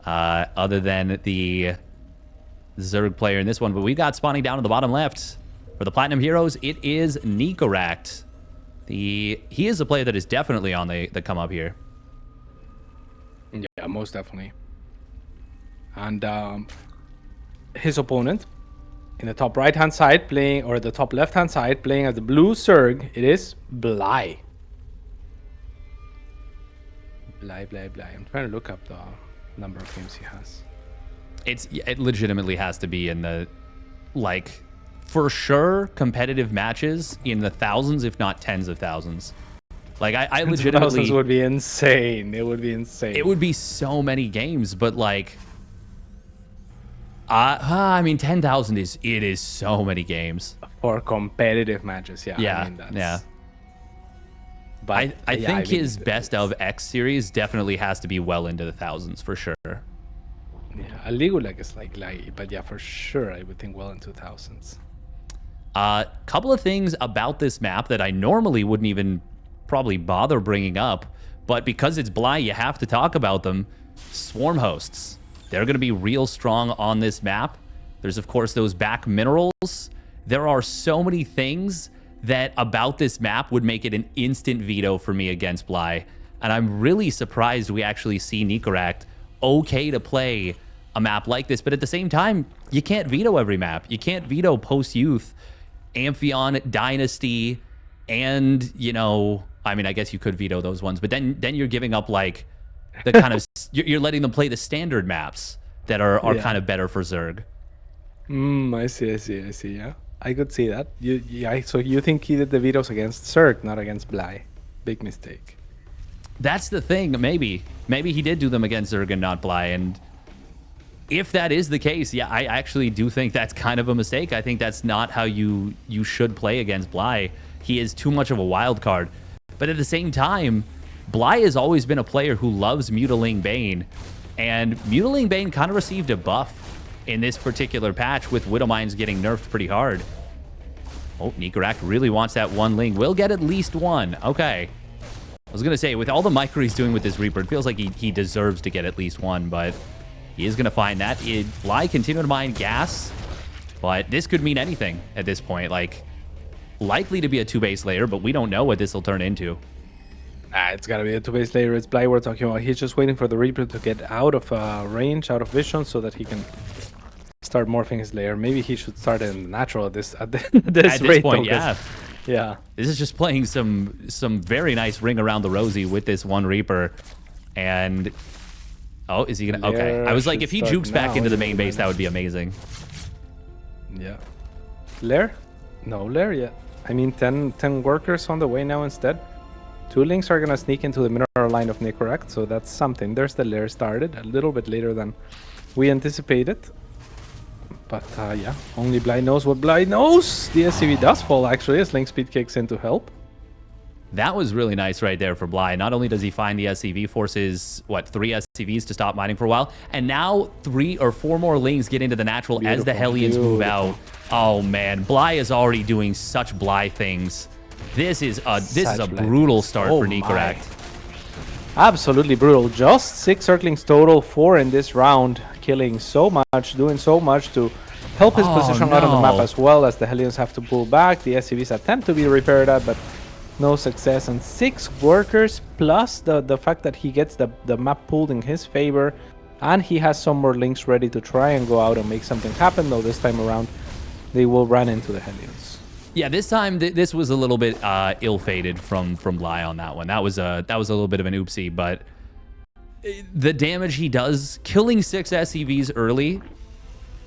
other than the Zerg player in this one. But we got spawning down in the bottom left for the Platinum Heroes. It is Nicoract. He is a player that is definitely on the come up here. Yeah, most definitely. And his opponent in the top right-hand side playing, or the top left-hand side playing as the blue Zerg, it is Bly. Bly. I'm trying to look up the number of games he has. It legitimately has to be in the, like, for sure, competitive matches in the thousands, if not tens of thousands. Like, I legitimately... Thousands would be insane. It would be insane. It would be so many games, but, like... I mean, 10,000 is so many games. For competitive matches, yeah. Yeah, I mean, that's... yeah. But I think his best of X series definitely has to be well into the thousands, for sure. Yeah, a legal like is like, but yeah, for sure, I would think well into thousands. Couple of things about this map that I normally wouldn't even probably bother bringing up, but because it's Bly, you have to talk about them. Swarm hosts. They're going to be real strong on this map. There's, of course, those back minerals. There are so many things that about this map would make it an instant veto for me against Bly. And I'm really surprised we actually see Nicoract okay to play a map like this. But at the same time, you can't veto every map. You can't veto post-youth, Amphion, Dynasty, and, you know, I mean, I guess you could veto those ones. But then you're giving up, like, the kind of... You're letting them play the standard maps that are kind of better for Zerg. I see, yeah. I could see that. So you think he did the vetoes against Zerg, not against Bly. Big mistake. That's the thing, maybe. Maybe he did do them against Zerg and not Bly, and if that is the case, yeah, I actually do think that's kind of a mistake. I think that's not how you should play against Bly. He is too much of a wild card. But at the same time, Bly has always been a player who loves Mutaling Bane, and Mutaling Bane kind of received a buff in this particular patch with Widowmines getting nerfed pretty hard. Oh, Nicoract really wants that one Ling. We'll get at least one. Okay. I was going to say, with all the micro he's doing with this Reaper, it feels like he deserves to get at least one, but he is going to find that. Bly continuing to mine gas, but this could mean anything at this point. Like, likely to be a 2-base layer, but we don't know what this will turn into. It's got to be a 2-base layer. It's Bly we're talking about. He's just waiting for the Reaper to get out of range, out of vision, so that he can start morphing his layer. Maybe he should start in the natural at this rate, point, though, yeah. Yeah. This is just playing some very nice ring around the rosy with this one Reaper. And... Oh, is he going to... Okay. I was like, if he jukes back into the main base, that would be amazing. Yeah. Lair? No Lair yet. I mean, 10 workers on the way now instead. 2 links are going to sneak into the mineral line of Nicoract, so that's something. There's the Lair started a little bit later than we anticipated. But yeah, only Bly knows what Bly knows. The SCV does fall, actually, as link speed kicks in to help. That was really nice right there for Bly. Not only does he find the SCV, forces, 3 SCVs to stop mining for a while, and now 3 or 4 more lings get into the natural as the Hellions move out. Oh, man. Bly is already doing such Bly things. This is a brutal start for Nicoract. Absolutely brutal. Just 6 Zerglings total, 4 in this round, killing so much, doing so much to help his position out on the map, as well as the Hellions have to pull back. The SCVs attempt to be repaired at, but no success. And 6 workers plus the fact that he gets the map pulled in his favor, and he has some more links ready to try and go out and make something happen, though this time around they will run into the Hellions. Yeah, this time this was a little bit ill-fated from Bly on that one. That was a little bit of an oopsie, but the damage he does, killing 6 SCVs early,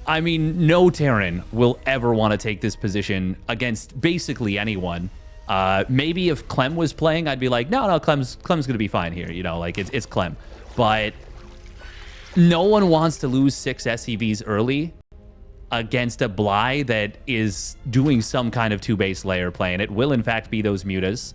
I mean, no Terran will ever want to take this position against basically anyone. Maybe if Clem was playing, I'd be like, no, Clem's gonna be fine here, you know, like it's Clem. But no one wants to lose 6 SCVs early against a Bly that is doing some kind of 2-base layer play, and it will in fact be those mutas.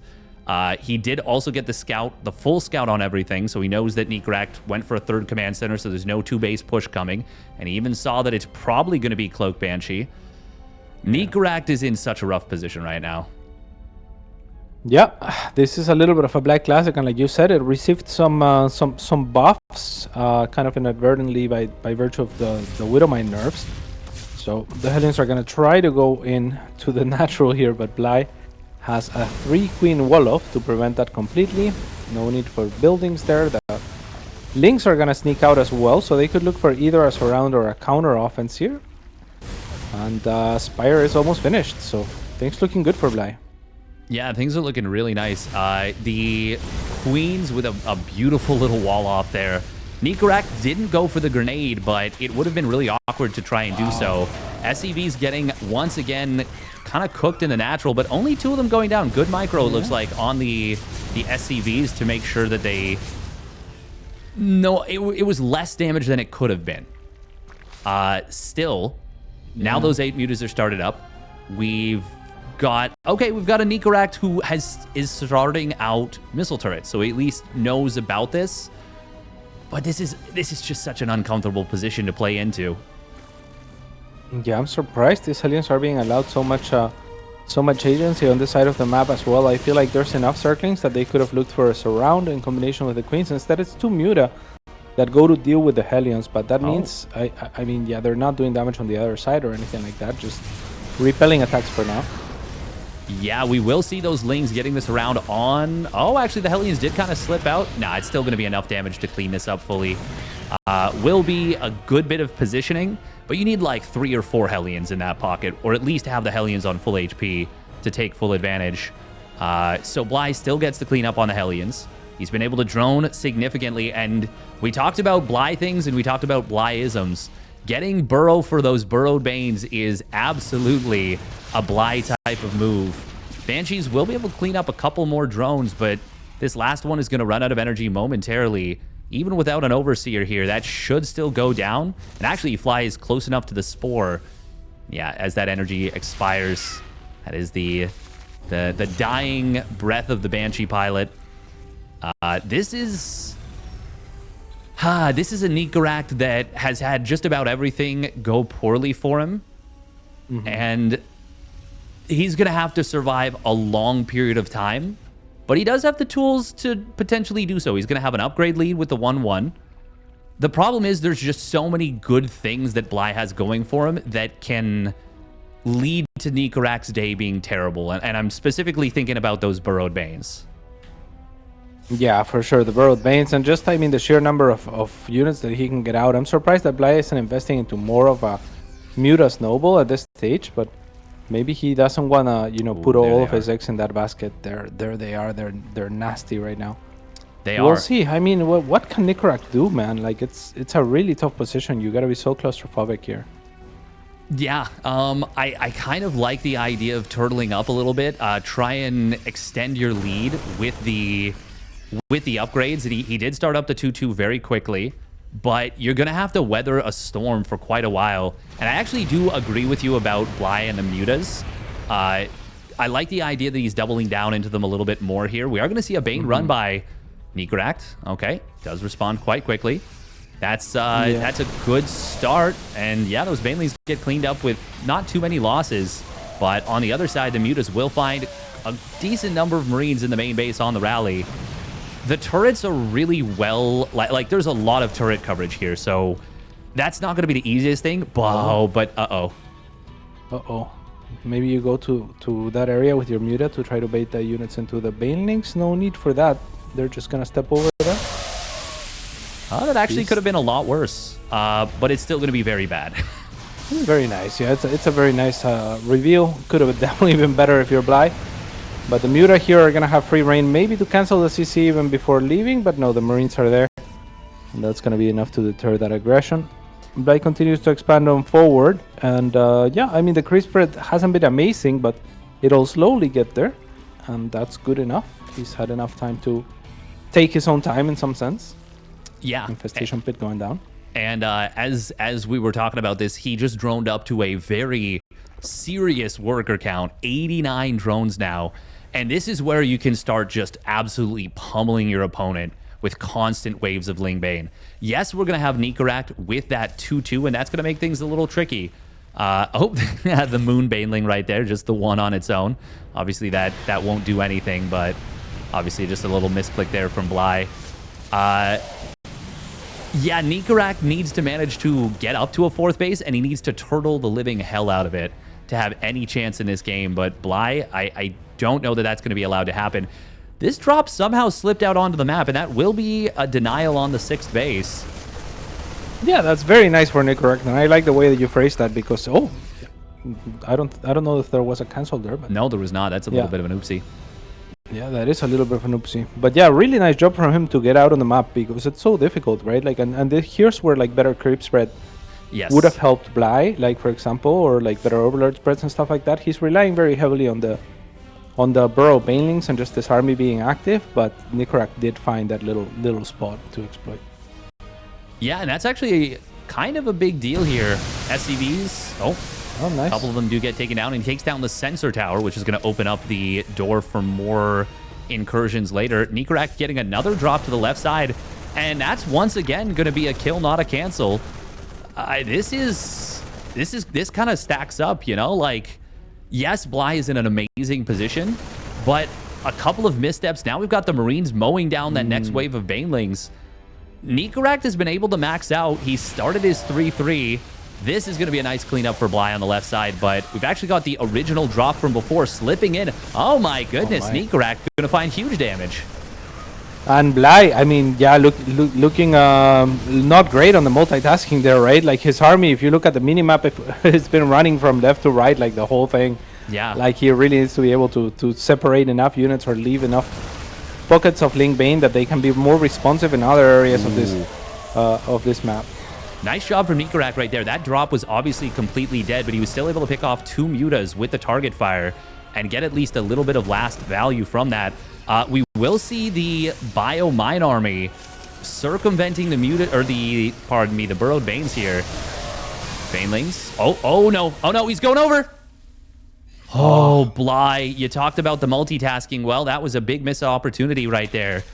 He did also get the full scout on everything, so he knows that Nicoract went for a 3rd command center, so there's no 2-base push coming, and he even saw that it's probably going to be Cloak Banshee. Nicoract is in such a rough position right now. Yeah, this is a little bit of a black classic, and like you said, it received some buffs, kind of inadvertently by virtue of the Widowmine nerfs. So the Hellions are gonna try to go in to the natural here, but Bly has a 3-queen wall-off to prevent that completely. No need for buildings there. The Lynx are gonna sneak out as well, so they could look for either a surround or a counter offense here. And Spire is almost finished, so things looking good for Bly. Yeah, things are looking really nice. The Queens with a beautiful little wall off there. Nicoract didn't go for the grenade, but it would have been really awkward to try and do so. SCV's getting, once again, kind of cooked in the natural, but only 2 of them going down. Good micro, it looks like, on the SCVs to make sure that they... No, it was less damage than it could have been. Still, now those 8 mutas are started up. We've got a Nicoract who is starting out missile turrets, so he at least knows about this. But this is just such an uncomfortable position to play into. Yeah, I'm surprised these Hellions are being allowed so much agency on this side of the map as well. I feel like there's enough circlings that they could have looked for a surround in combination with the Queens. Instead, it's 2 Muta that go to deal with the Hellions, but that means, I mean, yeah, they're not doing damage on the other side or anything like that, just repelling attacks for now. Yeah, we will see those Lings getting this around on... Oh, actually, the Hellions did kind of slip out. Nah, it's still going to be enough damage to clean this up fully. Will be a good bit of positioning, but you need like 3 or 4 Hellions in that pocket, or at least have the Hellions on full HP to take full advantage. So Bly still gets to clean up on the Hellions. He's been able to drone significantly, and we talked about Bly things and we talked about Bly-isms. Getting Burrow for those Burrowed Banes is absolutely a Bly type of move. Banshees will be able to clean up a couple more drones, but this last one is going to run out of energy momentarily. Even without an Overseer here, that should still go down. And actually, he flies close enough to the Spore. Yeah, as that energy expires. That is the dying breath of the Banshee pilot. This is a Nicoract that has had just about everything go poorly for him. And he's going to have to survive a long period of time. But he does have the tools to potentially do so. He's going to have an upgrade lead with the 1-1. The problem is there's just so many good things that Bly has going for him that can lead to Nicoract's day being terrible. And I'm specifically thinking about those Burrowed Banes. Yeah, for sure. The Burrowed Banes, and just, I mean, the sheer number of units that he can get out. I'm surprised that Bly isn't investing into more of a Muta Snowball at this stage, but maybe he doesn't want to, you know, put all of his eggs in that basket. There they are. They're nasty right now. We'll see. I mean, what can Nicoract do, man? Like, it's a really tough position. You got to be so claustrophobic here. Yeah, I kind of like the idea of turtling up a little bit. Try and extend your lead with the upgrades. And he did start up the 2-2 very quickly, but you're going to have to weather a storm for quite a while. And I actually do agree with you about Bly and the Mutas. I like the idea that he's doubling down into them a little bit more here. We are going to see a Bane run by Nicoract. Okay, does respond quite quickly. That's a good start. And yeah, those Banelings get cleaned up with not too many losses. But on the other side, the Mutas will find a decent number of Marines in the main base on the rally. The turrets are really well... Like there's a lot of turret coverage here, so that's not going to be the easiest thing. But uh-oh. Uh-oh. Maybe you go to that area with your Muta to try to bait the units into the Banelings. No need for that. They're just going to step over there. That actually could have been a lot worse, but it's still going to be very bad. Very nice. Yeah, it's a very nice reveal. Could have definitely been better if you're Bly. But the Muta here are going to have free reign, maybe to cancel the CC even before leaving. But no, the Marines are there. And that's going to be enough to deter that aggression. Bly continues to expand on forward. And yeah, I mean, the creep spread hasn't been amazing, but it'll slowly get there. And that's good enough. He's had enough time to take his own time in some sense. Yeah. Infestation pit going down. And as we were talking about this, he just droned up to a very serious worker count, 89 drones now. And this is where you can start just absolutely pummeling your opponent with constant waves of Lingbane. Yes, we're going to have Nicoract with that 2-2, and that's going to make things a little tricky. Oh, the Moon Baneling right there, just the one on its own. Obviously, that won't do anything, but obviously just a little misclick there from Bly. Yeah, Nicoract needs to manage to get up to a 4th base, and he needs to turtle the living hell out of it to have any chance in this game. But Bly, I don't know that that's going to be allowed to happen. This drop somehow slipped out onto the map, and that will be a denial on the 6th base. Yeah, that's very nice for Nicoract, and I like the way that you phrased that because I don't know if there was a cancel there, but no, there was not. That's a little bit of an oopsie. Yeah, that is a little bit of an oopsie. But yeah, really nice job from him to get out on the map because it's so difficult, right? Like, and here's where like better creep spread would have helped Bly, like for example, or like better overlord spreads and stuff like that. He's relying very heavily on the burrow banelings and just this army being active, but Nicoract did find that little spot to exploit. Yeah, and that's actually kind of a big deal here. SCVs, oh, nice. A couple of them do get taken down, and he takes down the sensor tower, which is going to open up the door for more incursions later. Nicoract getting another drop to the left side, and that's once again going to be a kill, not a cancel. This kind of stacks up, you know? Like, yes, Bly is in an amazing position, but a couple of missteps. Now we've got the Marines mowing down that next wave of Banelings. Nicoract has been able to max out. He started his 3-3. This is going to be a nice cleanup for Bly on the left side, but we've actually got the original drop from before slipping in. Oh my goodness, Nicoract going to find huge damage. And Bly, I mean, yeah, looking not great on the multitasking there, right? Like his army, if you look at the minimap, it's been running from left to right, like the whole thing. Yeah. Like he really needs to be able to separate enough units or leave enough pockets of Link Bane that they can be more responsive in other areas of this map. Nice job from Nicoract right there. That drop was obviously completely dead, but he was still able to pick off 2 mutas with the target fire and get at least a little bit of last value from that. We will see the Biomine army circumventing the muta, or the burrowed Banes here. Banelings. Oh no, he's going over. Oh, Bly, you talked about the multitasking. Well, that was a big missed opportunity right there.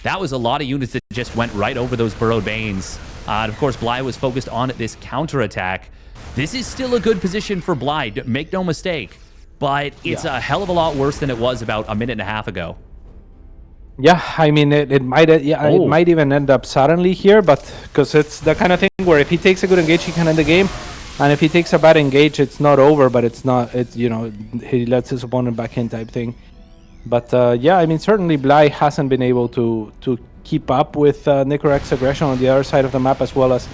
That was a lot of units that just went right over those burrowed Banes. And of course, Bly was focused on this counterattack. This is still a good position for Bly, make no mistake, but it's a hell of a lot worse than it was about a minute and a half ago. Yeah, I mean, it might even end up suddenly here, but because it's the kind of thing where if he takes a good engage, he can end the game. And if he takes a bad engage, it's not over, but he lets his opponent back in type thing. But yeah, I mean, certainly Bly hasn't been able to keep up with Nicoract's aggression on the other side of the map, as well as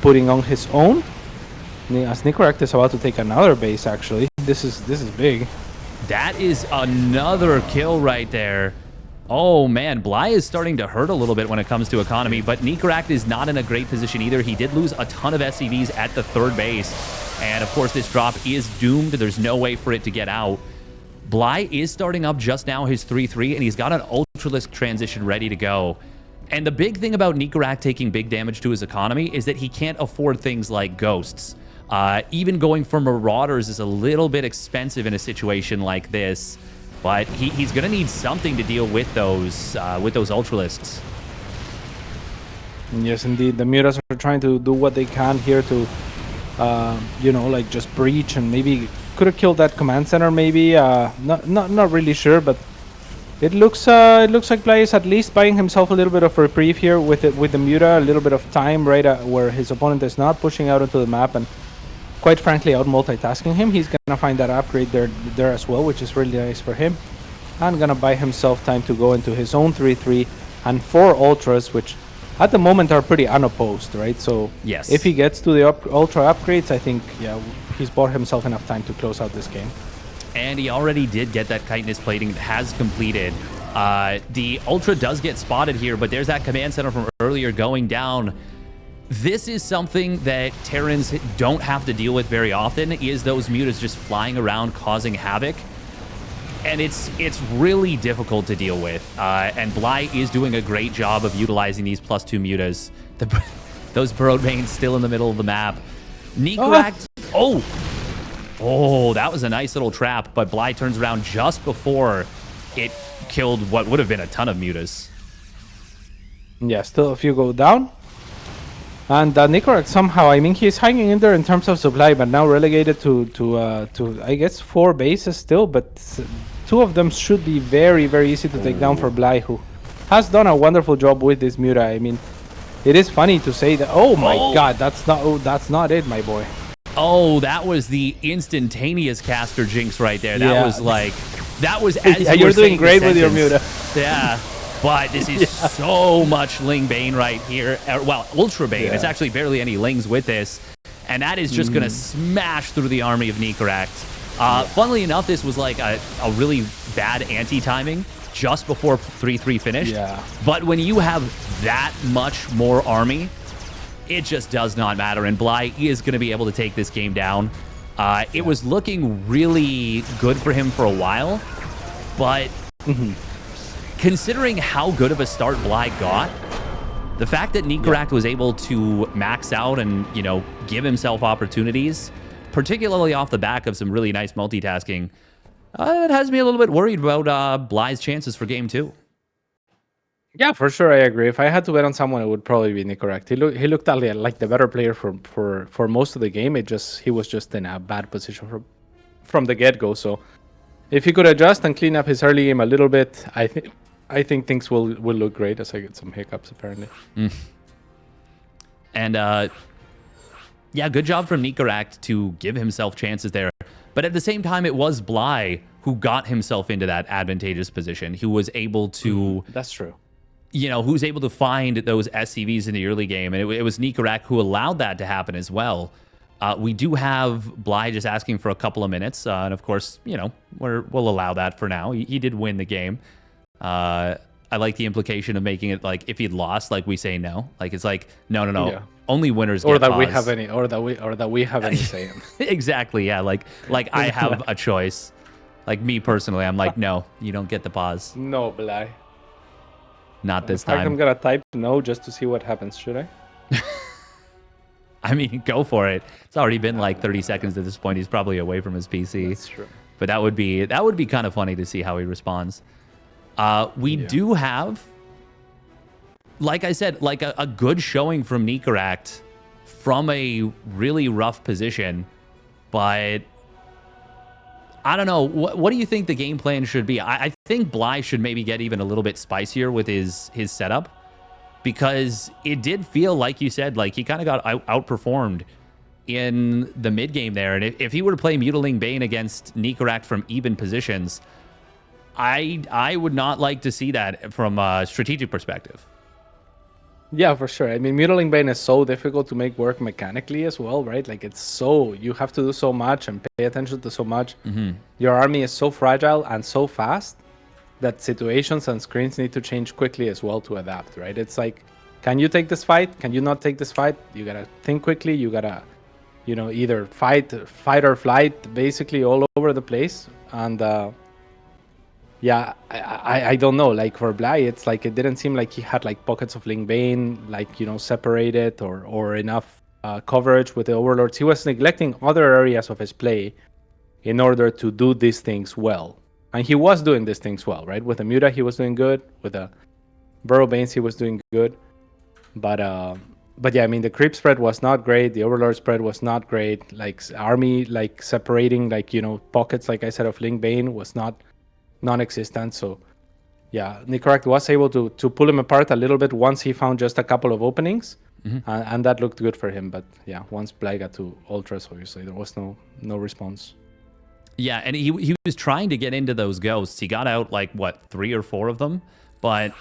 putting on his own. As Nicoract is about to take another base, actually. This is big. That is another kill right there. Oh man, Bly is starting to hurt a little bit when it comes to economy, but Nicoract is not in a great position either. He did lose a ton of SCVs at the 3rd base, and of course this drop is doomed. There's no way for it to get out. Bly is starting up just now his 3-3, and he's got an Ultralisk transition ready to go. And the big thing about Nicoract taking big damage to his economy is that he can't afford things like ghosts. Even going for Marauders is a little bit expensive in a situation like this. But he's going to need something to deal with those Ultralisks. Yes, indeed. The Mutas are trying to do what they can here to, like just breach, and maybe could have killed that command center. Maybe not really sure, but it looks like Bly is at least buying himself a little bit of reprieve here with the Muta, a little bit of time right where his opponent is not pushing out into the map and, quite frankly, out multitasking him. He's gonna find that upgrade there as well, which is really nice for him, and gonna buy himself time to go into his own 3-3 and 4 ultras, which at the moment are pretty unopposed, right? So yes, if he gets to the ultra upgrades, I think he's bought himself enough time to close out this game. And he already did get that chitinous plating that has completed. The ultra does get spotted here, but there's that command center from earlier going down. This is something that Terrans don't have to deal with very often, is those mutas just flying around causing havoc. And it's really difficult to deal with. And Bly is doing a great job of utilizing these +2 mutas. Those burrowed veins still in the middle of the map. Nicoract. Oh, that was a nice little trap, but Bly turns around just before it killed what would have been a ton of mutas. Yeah, still a few go down. And Nicoract somehow, I mean, he's hanging in there in terms of supply, but now relegated to I guess 4 bases still. But 2 of them should be very, very easy to take down for Bly, who has done a wonderful job with this Muta. I mean, it is funny to say that. Oh my God, that's not it, my boy. Oh, that was the instantaneous caster jinx right there. That was like, that was as yeah, you're doing great with your Muta. Yeah. But this is so much Ling Bane right here. Well, Ultra Bane. It's actually barely any Lings with this. And that is just going to smash through the army of Nicoract. Funnily enough, this was like a really bad anti-timing just before 3-3 finished. Yeah. But when you have that much more army, it just does not matter. And Bly is going to be able to take this game down. It was looking really good for him for a while. But... considering how good of a start Bly got, the fact that Nicoract was able to max out and, you know, give himself opportunities, particularly off the back of some really nice multitasking, it has me a little bit worried about Bly's chances for game 2. Yeah, for sure, I agree. If I had to bet on someone, it would probably be Nicoract. He looked like the better player for most of the game. He was just in a bad position from the get-go. So if he could adjust and clean up his early game a little bit, I think things will look great, as I get some hiccups, apparently. And, yeah, good job from Nicoract to give himself chances there. But at the same time, it was Bly who got himself into that advantageous position, who was able to... That's true. You know, who's able to find those SCVs in the early game. And it was Nicoract who allowed that to happen as well. We do have Bly just asking for a couple of minutes. And, of course, you know, we'll allow that for now. He did win the game. I like the implication of making it like if he'd lost, like we say no. Like it's like no. Yeah. Only winners or get that pause. We have any or that we have any say in. Exactly, yeah. Like I have a choice. Like me personally, I'm like, no, you don't get the pause. No, Bly. Not this time. I'm gonna type no just to see what happens, should I? I mean, go for it. It's already been like 30 seconds at this point. He's probably away from his PC. That's true. But that would be kind of funny to see how he responds. We do have, like I said, like a good showing from Nicoract from a really rough position. But I don't know. What do you think the game plan should be? I think Bly should maybe get even a little bit spicier with his setup. Because it did feel, like you said, like he kind of got outperformed in the mid game there. And if he were to play Mutaling Bane against Nicoract from even positions, I would not like to see that from a strategic perspective. Yeah, for sure. I mean, Mutaling Bane is so difficult to make work mechanically as well, right? Like you have to do so much and pay attention to so much. Your army is so fragile and so fast that situations and screens need to change quickly as well to adapt, right? It's like, can you take this fight? Can you not take this fight? You gotta think quickly. You gotta, you know, either fight or flight, basically all over the place. And yeah, I don't know. Like for Bly, it's like it didn't seem like he had like pockets of Ling Bane, like, you know, separated or enough coverage with the Overlords. He was neglecting other areas of his play in order to do these things well. And he was doing these things well, right? With the Muta, he was doing good. With the Burrow Banes, he was doing good. But yeah, I mean, the creep spread was not great. The Overlord spread was not great. Like army, like separating, like, you know, pockets, like I said, of Ling Bane was not non-existent. So yeah, Nicoract was able to pull him apart a little bit once he found just a couple of openings. And that looked good for him. But yeah, once Bly got to Ultras, obviously, there was no response. Yeah, and he was trying to get into those ghosts. He got out like, what, 3 or 4 of them? But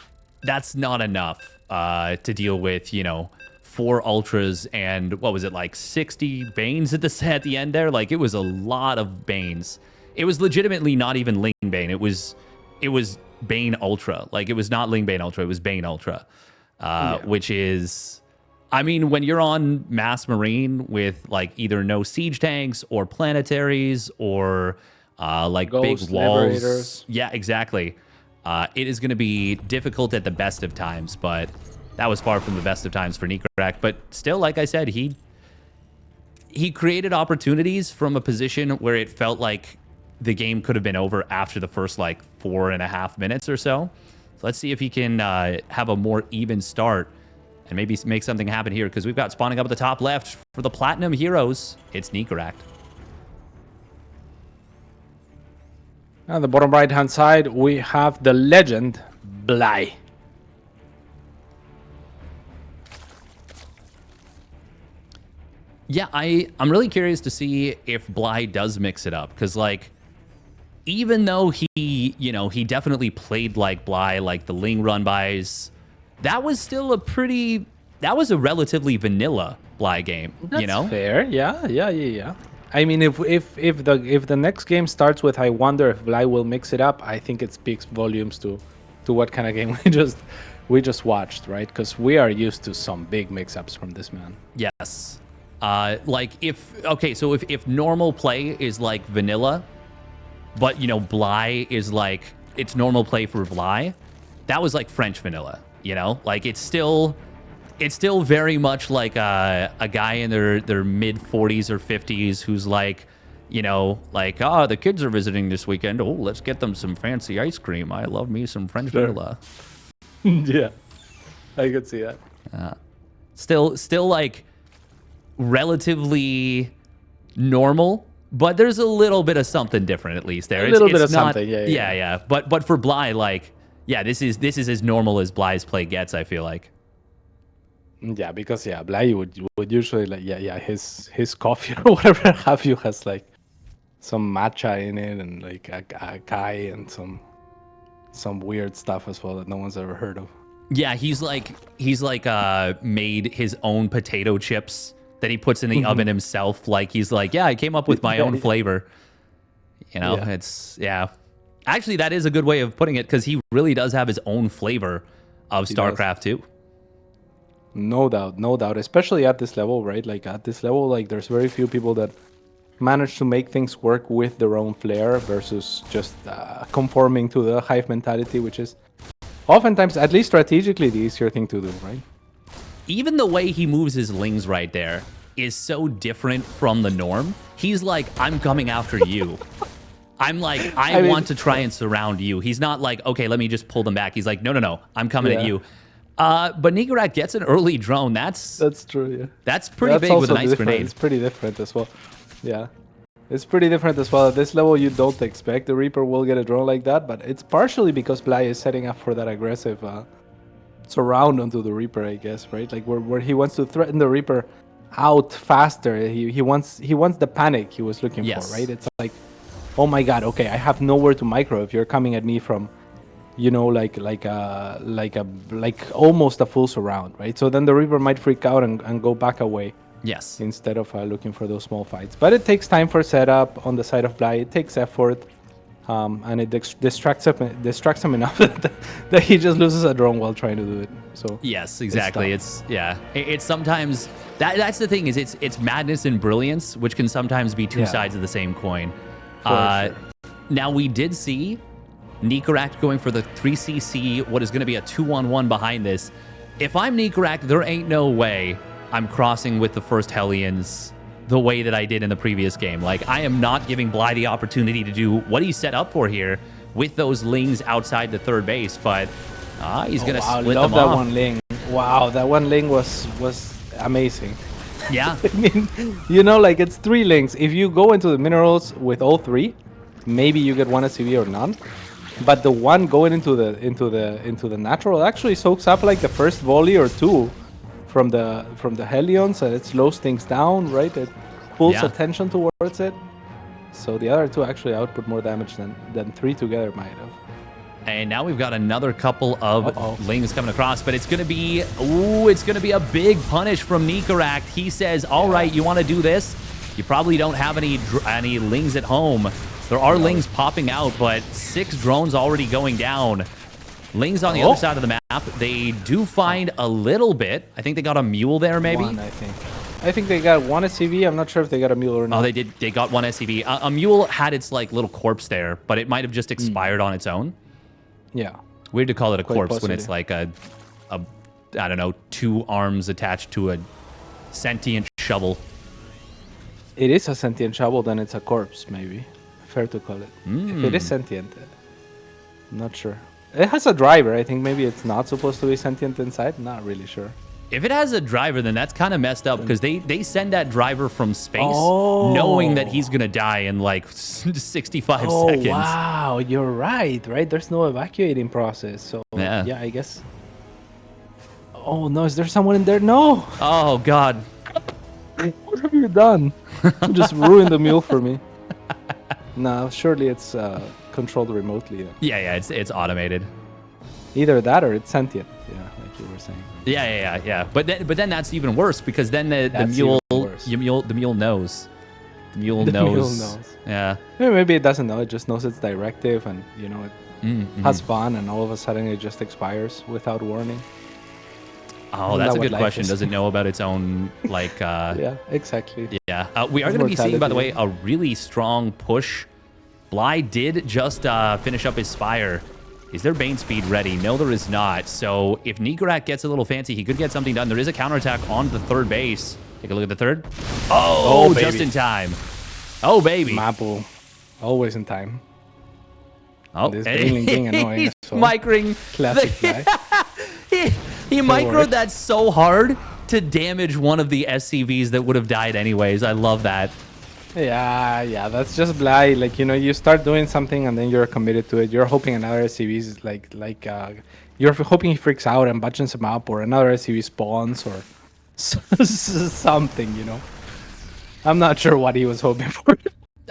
that's not enough to deal with, you know, 4 Ultras and, what was it, like 60 Banes at the end there? Like, it was a lot of Banes. It was legitimately not even Ling Bane. It was Bane Ultra. Like, it was not Ling Bane Ultra. It was Bane Ultra, which is... I mean, when you're on Mass Marine with like either no siege tanks or planetaries or like Ghost, big walls. Liberators. Yeah, exactly. It is going to be difficult at the best of times, but that was far from the best of times for Nicoract. But still, like I said, he created opportunities from a position where it felt like the game could have been over after the first like 4.5 minutes or so. So let's see if he can have a more even start and maybe make something happen here, because we've got spawning up at the top left for the Platinum Heroes. It's Nicoract. On the bottom right-hand side, we have the legend, Bly. Yeah, I'm really curious to see if Bly does mix it up, because, like, even though he, you know, he definitely played like Bly, like the Ling run-bys, that was still that was a relatively vanilla Bly game, That's you know? fair. Yeah. I mean, if the next game starts with I wonder if Bly will mix it up, I think it speaks volumes to what kind of game we just watched, right? Because we are used to some big mix-ups from this man. Yes. Like if normal play is like vanilla, but, you know, Bly is like, it's normal play for Bly, that was like French vanilla, you know? Like, it's still very much like a guy in their mid 40s or 50s who's like, you know, like, oh, the kids are visiting this weekend. Oh, let's get them some fancy ice cream. I love me some French vanilla. Yeah, I could see that. Still like relatively normal, but there's a little bit of something different at least there. A little bit of something, yeah. Yeah. But for Bly, like, yeah, this is as normal as Bly's play gets, I feel like. Yeah, because Bly would usually, like, his coffee or whatever have you has like some matcha in it and like a guy and some weird stuff as well that no one's ever heard of. Yeah, he's like made his own potato chips that he puts in the oven himself. Like, he's like, yeah, I came up with my own flavor. You know, it's Actually, that is a good way of putting it, because he really does have his own flavor of StarCraft 2. No doubt, especially at this level, right? Like, at this level, like, there's very few people that manage to make things work with their own flair versus just conforming to the hive mentality, which is oftentimes, at least strategically, the easier thing to do, right? Even the way he moves his lings right there is so different from the norm. He's like, I'm coming after you. I'm like, I want to try and surround you. He's not like, okay, let me just pull them back. He's like, no, I'm coming at you. But Nicoract gets an early drone. That's true, yeah. That's pretty big with a nice grenade. It's pretty different as well. Yeah. It's pretty different as well. At this level, you don't expect the Reaper will get a drone like that, but it's partially because Bly is setting up for that aggressive surround onto the Reaper, I guess, right? Like, where he wants to threaten the Reaper out faster. He wants the panic he was looking for, right? It's like, oh my god, okay, I have nowhere to micro if you're coming at me from, you know, like almost a full surround, right? So then the Reaper might freak out and go back away. Yes. Instead of looking for those small fights. But it takes time for setup on the side of Bly. It takes effort. And it distracts him enough that he just loses a drone while trying to do it. So yes, exactly. It's sometimes that's the thing, is it's madness and brilliance, which can sometimes be two sides of the same coin. Sure. Now, we did see Nicoract going for the 3cc, what is going to be a 2-on-1 behind this. If I'm Nicoract, there ain't no way I'm crossing with the first Hellions the way that I did in the previous game. Like, I am not giving Bly the opportunity to do what he set up for here with those lings outside the third base, but he's going to split them off. That one ling. Wow, that one ling was amazing. Yeah. I mean, you know, like, it's 3 lings. If you go into the minerals with all 3, maybe you get 1 SCV or none. But the one going into the natural actually soaks up like the first volley or 2 from the Hellions, and it slows things down, right? It pulls attention towards it. So the other 2 actually output more damage than 3 together might have. And now we've got another couple of lings coming across, but it's gonna be a big punish from Nicoract. He says, "All right, you want to do this? You probably don't have any lings at home. There are lings popping out, but 6 drones already going down. Lings on the other side of the map. They do find a little bit. I think they got a mule there, maybe. I think they got 1 SCV. I'm not sure if they got a mule or not. Oh, they did. They got 1 SCV. A mule had its like little corpse there, but it might have just expired on its own. Yeah. Weird to call it a corpse when it's like a I don't know, 2 arms attached to a sentient shovel. It is a sentient shovel, then it's a corpse, maybe. Fair to call it. If it is sentient, I'm not sure. It has a driver. I think maybe it's not supposed to be sentient inside. Not really sure. If it has a driver, then that's kind of messed up because they send that driver from space knowing that he's going to die in like 65 seconds. Wow, you're right. There's no evacuating process. So, yeah, I guess. Oh, no, is there someone in there? No. Oh, God. What have you done? You just ruined the meal for me. No, surely it's controlled remotely. Yeah, it's automated. Either that or it's sentient. Yeah, like you were saying. Yeah. But then that's even worse because then the mule knows. The mule knows. Yeah. Maybe it doesn't know. It just knows its directive, and it has fun, and all of a sudden it just expires without warning. Oh, that's a good question. Does it know about its own like? Yeah, exactly. Yeah. We are going to be seeing, by the way, a really strong push. Bly did just finish up his Spire. Is there Bane speed ready? No, there is not. So if Nicoract gets a little fancy, he could get something done. There is a counterattack on the third base. Take a look at the third. Oh, just in time. Oh, baby. Maple, always in time. Oh, this being annoying. He's microing. Classic guy. he microed that so hard to damage one of the SCVs that would have died anyways. I love that. Yeah, that's just Bly. Like, you start doing something and then you're committed to it. You're hoping another SCV is you're hoping he freaks out and butchens him up, or another SCV spawns, or something, I'm not sure what he was hoping for.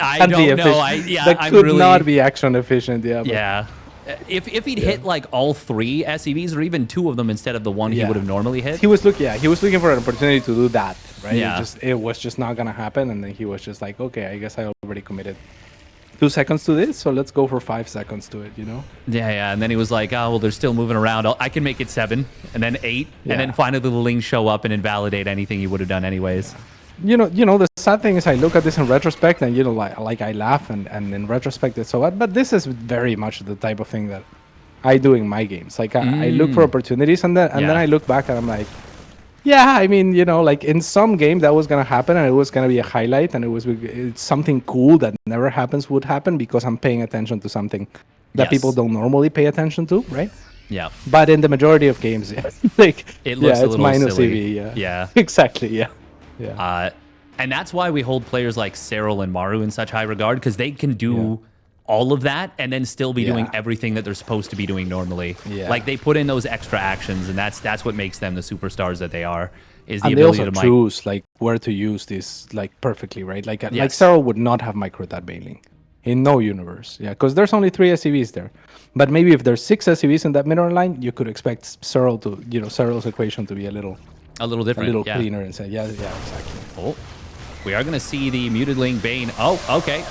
I don't know. That could not be action efficient. Yeah. Yeah. If he'd hit like all 3 SCVs or even 2 of them instead of the one he would have normally hit. He was looking for an opportunity to do that, right? Yeah. It was just not gonna happen, and then he was just like, okay, I guess I already committed 2 seconds to this, so let's go for 5 seconds to it, Yeah, and then he was like, oh, well, they're still moving around. I can make it 7, and then 8, and then finally the Lings show up and invalidate anything he would have done anyways. The sad thing is I look at this in retrospect and, like I laugh and in retrospect it's so bad, but this is very much the type of thing that I do in my games. Like I look for opportunities and then I look back and I'm like, yeah, I mean, like in some game that was going to happen and it was going to be a highlight and it's something cool that never would happen because I'm paying attention to something that people don't normally pay attention to, right? Yeah. But in the majority of games, like it looks a little minus silly. EV, Yeah. Exactly, yeah. Yeah. And that's why we hold players like Cyril and Maru in such high regard, because they can do all of that and then still be doing everything that they're supposed to be doing normally. Yeah. Like they put in those extra actions, and that's what makes them the superstars that they are. Is the and ability they also to choose like where to use this like perfectly, right? Like Cyril would not have microed that Baneling in no universe, because there's only 3 SCVs there. But maybe if there's 6 SCVs in that middle line, you could expect Cyril to Cyril's equation to be a little different, a little cleaner, and say, yeah, exactly. Oh, we are going to see the muted Ling Bane. Oh, okay.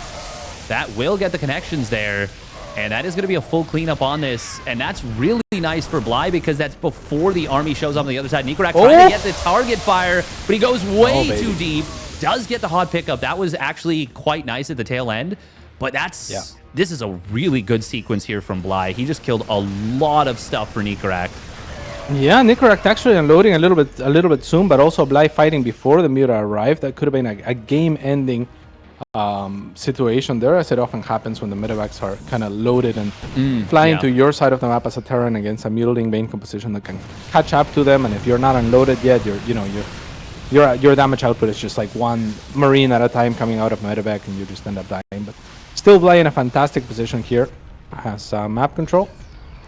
That will get the connections there. And that is going to be a full cleanup on this. And that's really nice for Bly because that's before the army shows up on the other side. Nicoract trying to get the target fire, but he goes way too deep. Does get the hot pickup. That was actually quite nice at the tail end. But this is a really good sequence here from Bly. He just killed a lot of stuff for Nicoract. Yeah, Nicoract actually unloading a little bit soon, but also Bly fighting before the Muta arrived. That could have been a game-ending situation there, as it often happens when the medevacs are kind of loaded and flying to your side of the map as a Terran against a mutilating Bane composition that can catch up to them. And if you're not unloaded yet, your damage output is just like 1 Marine at a time coming out of medevac, and you just end up dying. But still, Bly in a fantastic position here, has map control,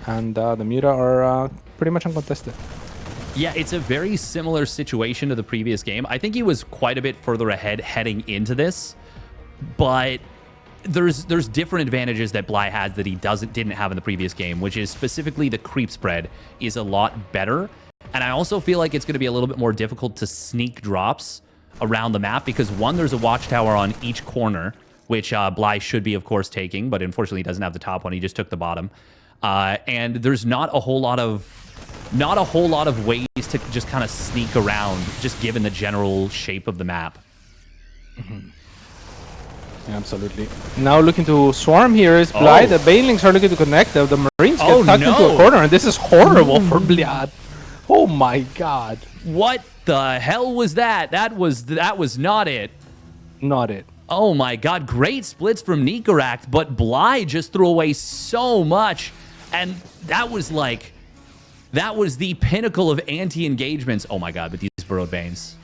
and the Muta are pretty much uncontested. Yeah, it's a very similar situation to the previous game. I think he was quite a bit further ahead heading into this, but there's different advantages that Bly has that he didn't have in the previous game, which is specifically the creep spread is a lot better. And I also feel like it's going to be a little bit more difficult to sneak drops around the map because, one, there's a watchtower on each corner, which Bly should be, of course, taking, but unfortunately he doesn't have the top one. He just took the bottom. And there's not a whole lot of ways to just kind of sneak around, just given the general shape of the map. Yeah, absolutely. Now looking to swarm here is Bly. The Banelings are looking to connect. The Marines get tucked into a corner, and this is horrible for Bly. Oh my god. What the hell was that? That was not it. Not it. Oh my god, great splits from Nicoract, but Bly just threw away so much. And that was like That was the pinnacle of anti-engagements. Oh my god, but these Burrowed Banes.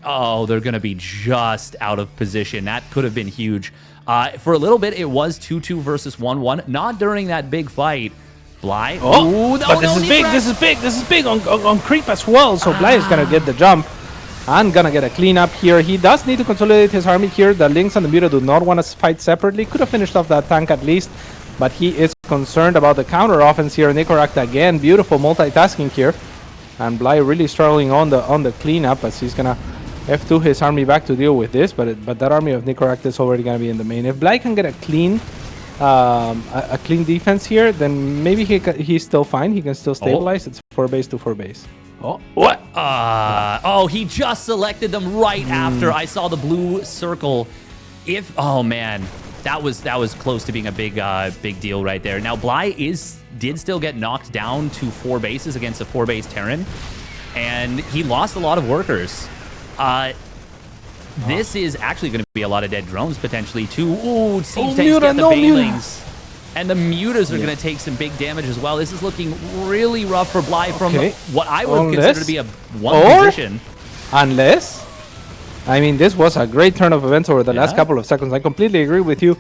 Oh, they're going to be just out of position. That could have been huge. For a little bit, it was 2-2 versus 1-1. Not during that big fight. Bly. Oh, but this is big. This is big. This is big on creep as well. So Bly is going to get the jump and going to get a cleanup here. He does need to consolidate his army here. The Lynx and the Muta do not want to fight separately. Could have finished off that tank at least. But he is concerned about the counter offense here. Nicoract again. Beautiful multitasking here. And Bly really struggling on the cleanup as he's going to F2 his army back to deal with this, but that army of Nicoract is already going to be in the main. If Bly can get a clean defense here, then maybe he's still fine. He can still stabilize. It's 4 base to 4 base. Oh, what? Oh, he just selected them right after I saw the blue circle. Oh man, that was close to being a big deal right there. Now Bly did still get knocked down to 4 bases against a 4 base Terran, and he lost a lot of workers. This is actually going to be a lot of dead drones potentially too. Ooh, Siege Tanks get the banelings. And the Mutas are going to take some big damage as well. This is looking really rough for Bly from what I would consider to be a position. Unless, I mean, this was a great turn of events over the last couple of seconds. I completely agree with you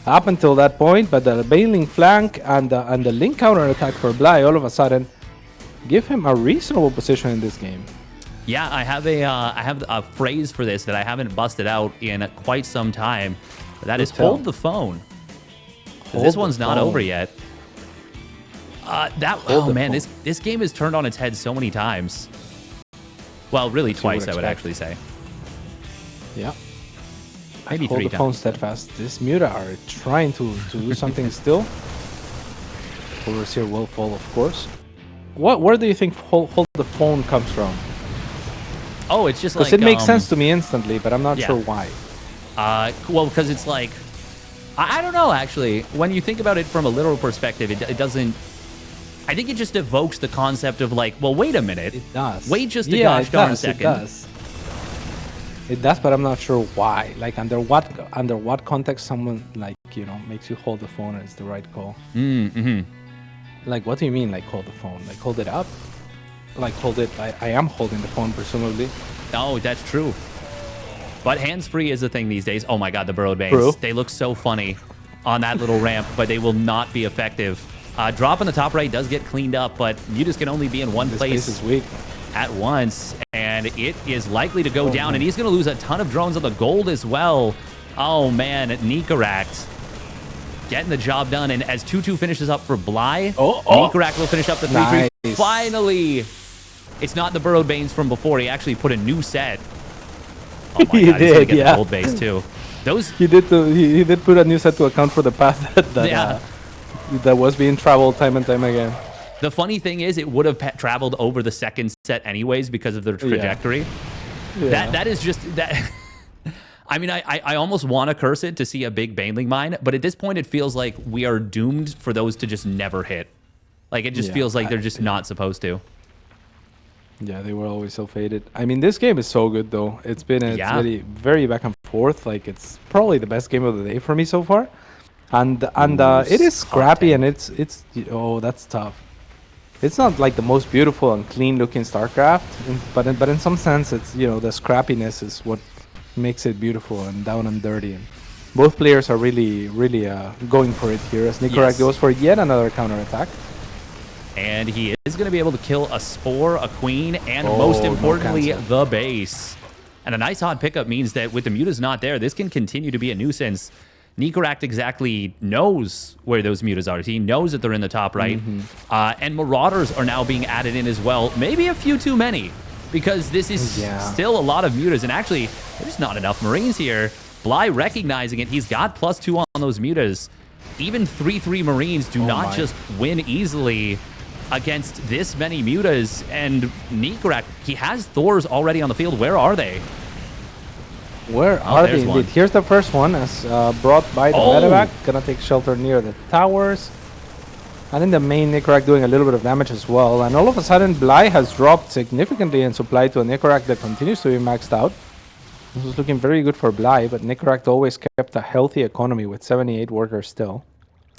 up until that point, but the bailing flank and the link counter attack for Bly all of a sudden give him a reasonable position in this game. Yeah, I have a phrase for this that I haven't busted out in quite some time. That is hold the phone. This one's not over yet. Oh man, this game has turned on its head so many times. Well, really twice, I would actually say. Yeah. Maybe 3 times. Hold the phone steadfast. This Muta are trying to do something still. Overseer will fall, of course. Where do you think hold the phone comes from? Oh, it's just like... Because it makes sense to me instantly, but I'm not sure why. Well, because it's like... I don't know, actually. When you think about it from a literal perspective, it doesn't... I think it just evokes the concept of like, well, wait a minute. It does. Wait just a gosh darn second. It does. It does, but I'm not sure why. Like, under what context someone, like, you know, makes you hold the phone is the right call. Like, what do you mean, like, hold the phone? Like, hold it up? Like, hold it... I am holding the phone, presumably. Oh, that's true. But hands-free is a thing these days. Oh my god, the Burrowed Banes. They look so funny on that little ramp, but they will not be effective. Drop on the top right does get cleaned up, but Mutas can only be in one place is weak. At once, and it is likely to go down, and he's going to lose a ton of drones on the gold as well. Oh man, Nicoract getting the job done, and as 2-2 finishes up for Bly, Nicoract will finish up the 3-3. Nice. Finally! It's not the Burrowed Banes from before. He actually put a new set. Oh my god, he's gonna get the gold base too. He did put a new set to account for the path that was being traveled time and time again. The funny thing is, it would have traveled over the second set anyways because of the trajectory. That is just that. I mean, I almost want to curse it to see a big baneling mine, but at this point, it feels like we are doomed for those to just never hit. Like, it just feels like they're just not supposed to. Yeah, they were always so faded. I mean, this game is so good, though. It's been very, very back and forth. Like, it's probably the best game of the day for me so far. And it is scrappy, and it's that's tough. It's not like the most beautiful and clean-looking StarCraft, but in some sense, it's, you know, the scrappiness is what makes it beautiful and down and dirty. And both players are really going for it here as Nicoract goes for yet another counterattack. And he is going to be able to kill a Spore, a Queen, and most importantly, the base. And a nice hot pickup means that with the Mutas not there, this can continue to be a nuisance. Nicoract exactly knows where those Mutas are. He knows that they're in the top right. And Marauders are now being added in as well. Maybe a few too many, because this is still a lot of Mutas. And actually, there's not enough Marines here. Bly recognizing it. He's got +2 on those Mutas. Even 3-3 Marines do not just win easily against this many Mutas. And Nicoract, he has Thors already on the field. Where are they? Where are they indeed? Here's the first one as brought by the medevac. Gonna take shelter near the towers. And in the main, Nicoract doing a little bit of damage as well. And all of a sudden, Bly has dropped significantly in supply to a Nicoract that continues to be maxed out. This was looking very good for Bly, but Nicoract always kept a healthy economy with 78 workers still.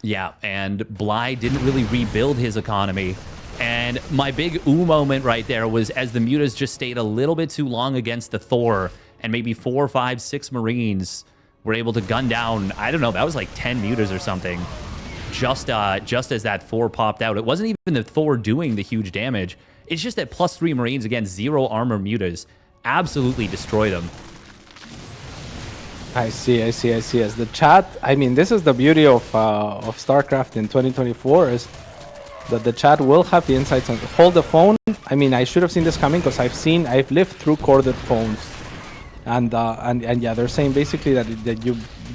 Yeah, and Bly didn't really rebuild his economy. And my big ooh moment right there was as the Mutas just stayed a little bit too long against the Thor, and maybe 4, 5, 6 Marines were able to gun down, I don't know, that was like 10 Mutas or something, just as that Thor popped out. It wasn't even the Thor doing the huge damage. It's just that +3 Marines against 0 armor Mutas absolutely destroyed them. I see. As the chat, I mean, this is the beauty of StarCraft in 2024 is that the chat will have the insights on hold the phone. I mean, I should have seen this coming because I've lived through corded phones, and yeah, they're saying basically that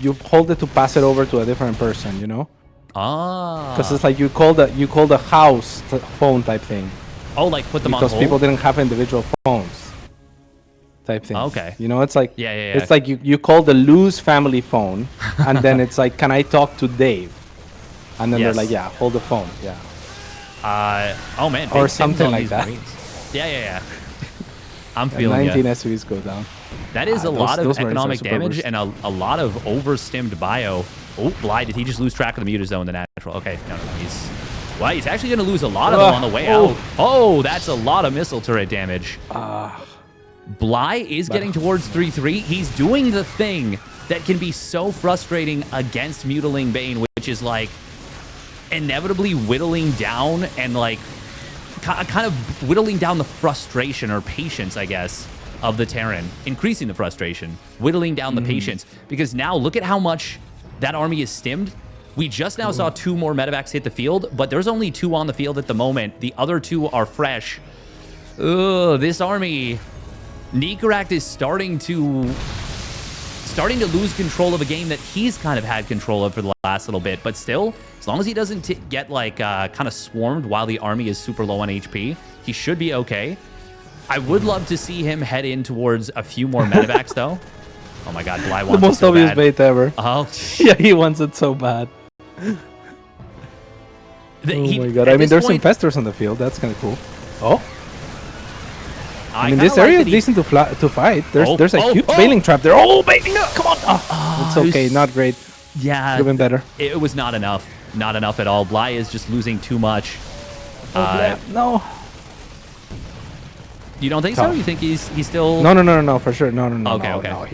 you hold it to pass it over to a different person, you know? Ah. Because it's like you call the house phone type thing. Oh, like put them on hold? Because people didn't have individual phones type thing. Okay. You know, it's like yeah. It's like you call the Luz family phone, and then it's like, can I talk to Dave? And then they're like, yeah, hold the phone. Yeah. Oh man, or something like that. Marines. Yeah. I'm feeling 19 SUVs go down. That is a lot of economic damage and a lot of overstimmed bio. Oh, Bly, did he just lose track of the Mutas though in the natural? Okay, no, he's actually going to lose a lot of them on the way out. Oh, that's a lot of missile turret damage. Bly is getting towards 3-3. He's doing the thing that can be so frustrating against Mutaling Bane, which is like inevitably whittling down and like kind of whittling down the frustration or patience, I guess, of the Terran, increasing the frustration, whittling down the patience, because now look at how much that army is stimmed. We just now saw 2 more medevacs hit the field, but there's only 2 on the field at the moment. The other 2 are fresh. Ugh, this army, Nicoract is starting to lose control of a game that he's kind of had control of for the last little bit, but still, as long as he doesn't get like kind of swarmed while the army is super low on HP, he should be okay. I would love to see him head in towards a few more medevacs though. Oh my god, Bly wants it the most so obvious bad. bait ever. Oh yeah, he wants it so bad. Oh my god, I mean, there's infestors on the field. That's kind of cool. Oh. I mean, this area is decent to fight. There's a huge bailing trap there. Oh, bailing! Come on! It's okay, not great. Yeah. Could have been better. It was not enough. Not enough at all. Bly is just losing too much. No. You don't think so? You think he's still... No, for sure. No. Okay. No,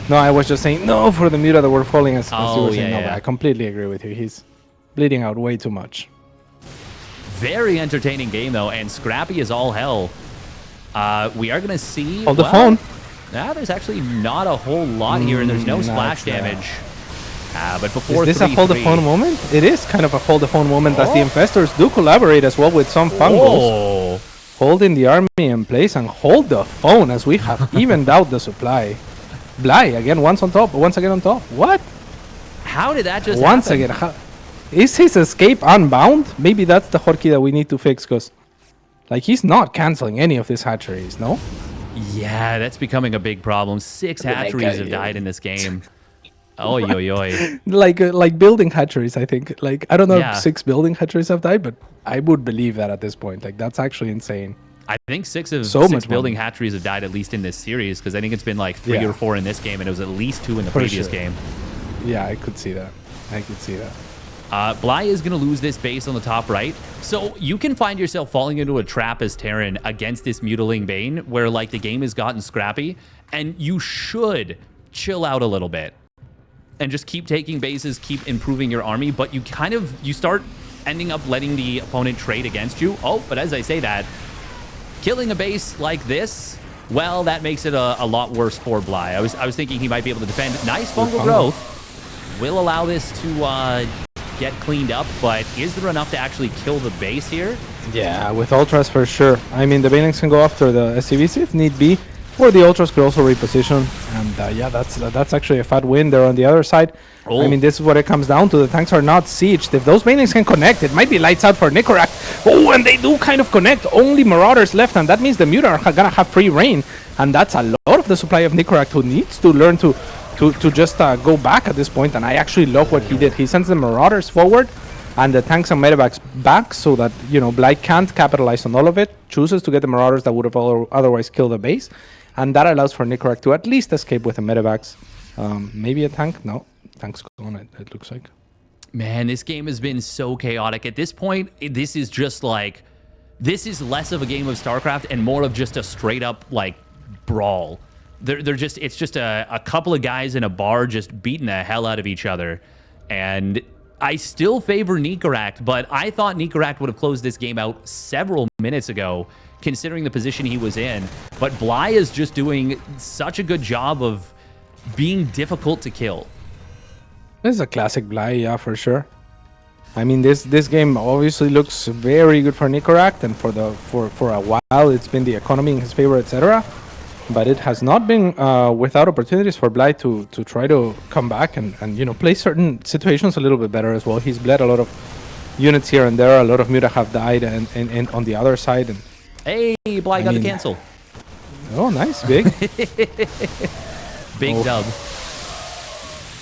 No, I was just saying no for the Muta that were falling as you were saying. Yeah. But I completely agree with you. He's bleeding out way too much. Very entertaining game, though, and scrappy as all hell. We are going to see... Hold the phone. Yeah, there's actually not a whole lot here, and there's no splash damage. But before is this a hold the phone moment? It is kind of a hold the phone moment as the infestors do collaborate as well with some fungals. Holding the army in place and hold the phone as we have evened out the supply. Bly again, once again on top. What? How did that just once happen? Again? Is his escape unbound? Maybe that's the hotkey that we need to fix, because like he's not canceling any of these hatcheries, no? Yeah, that's becoming a big problem. 6 hatcheries have died in this game. Oy. Like building hatcheries, I think. Like, I don't know if 6 building hatcheries have died, but I would believe that at this point. Like, that's actually insane. I think 6 building hatcheries have died at least in this series, because I think it's been like 3 or 4 in this game, and it was at least 2 in the previous game. Yeah, I could see that. Bly is going to lose this base on the top right. So you can find yourself falling into a trap as Terran against this Mutaling Bane, where like the game has gotten scrappy, and you should chill out a little bit and just keep taking bases, keep improving your army, but you start ending up letting the opponent trade against you. Oh, but as I say that, killing a base like this, well, that makes it a lot worse for Bly. I was thinking he might be able to defend. Nice fungal growth. Will allow this to get cleaned up, but is there enough to actually kill the base here? Yeah, with Ultras for sure. I mean, the Banelings can go after the SCVs if need be, or the Ultras could also reposition. And yeah, that's actually a fat win there on the other side. I mean, this is what it comes down to. The tanks are not sieged. If those Banelings can connect, it might be lights out for Nicoract. Oh, and they do kind of connect. Only Marauders left, and that means the Muta are gonna have free reign. And that's a lot of the supply of Nicoract, who needs to learn to just go back at this point. And I actually love what he did. He sends the Marauders forward and the tanks and medevacs back, so that, you know, Bly can't capitalize on all of it, chooses to get the Marauders that would have otherwise killed the base, and that allows for Nicoract to at least escape with the medevacs. Maybe a tank? No, tank's gone, it looks like. Man, this game has been so chaotic. At this point, this is just like this is less of a game of StarCraft and more of just a straight up like brawl. It's just a couple of guys in a bar just beating the hell out of each other. And I still favor Nicoract, but I thought Nicoract would have closed this game out several minutes ago, considering the position he was in. But Bly is just doing such a good job of being difficult to kill. This is a classic Bly, yeah, for sure. I mean, this game obviously looks very good for Nicoract, and for a while it's been the economy in his favor, etc. But it has not been without opportunities for Bly to try to come back and play certain situations a little bit better as well. He's bled a lot of units here and there. A lot of Muta have died and on the other side. And hey, Bly got the cancel. Oh, nice, big. Big dub.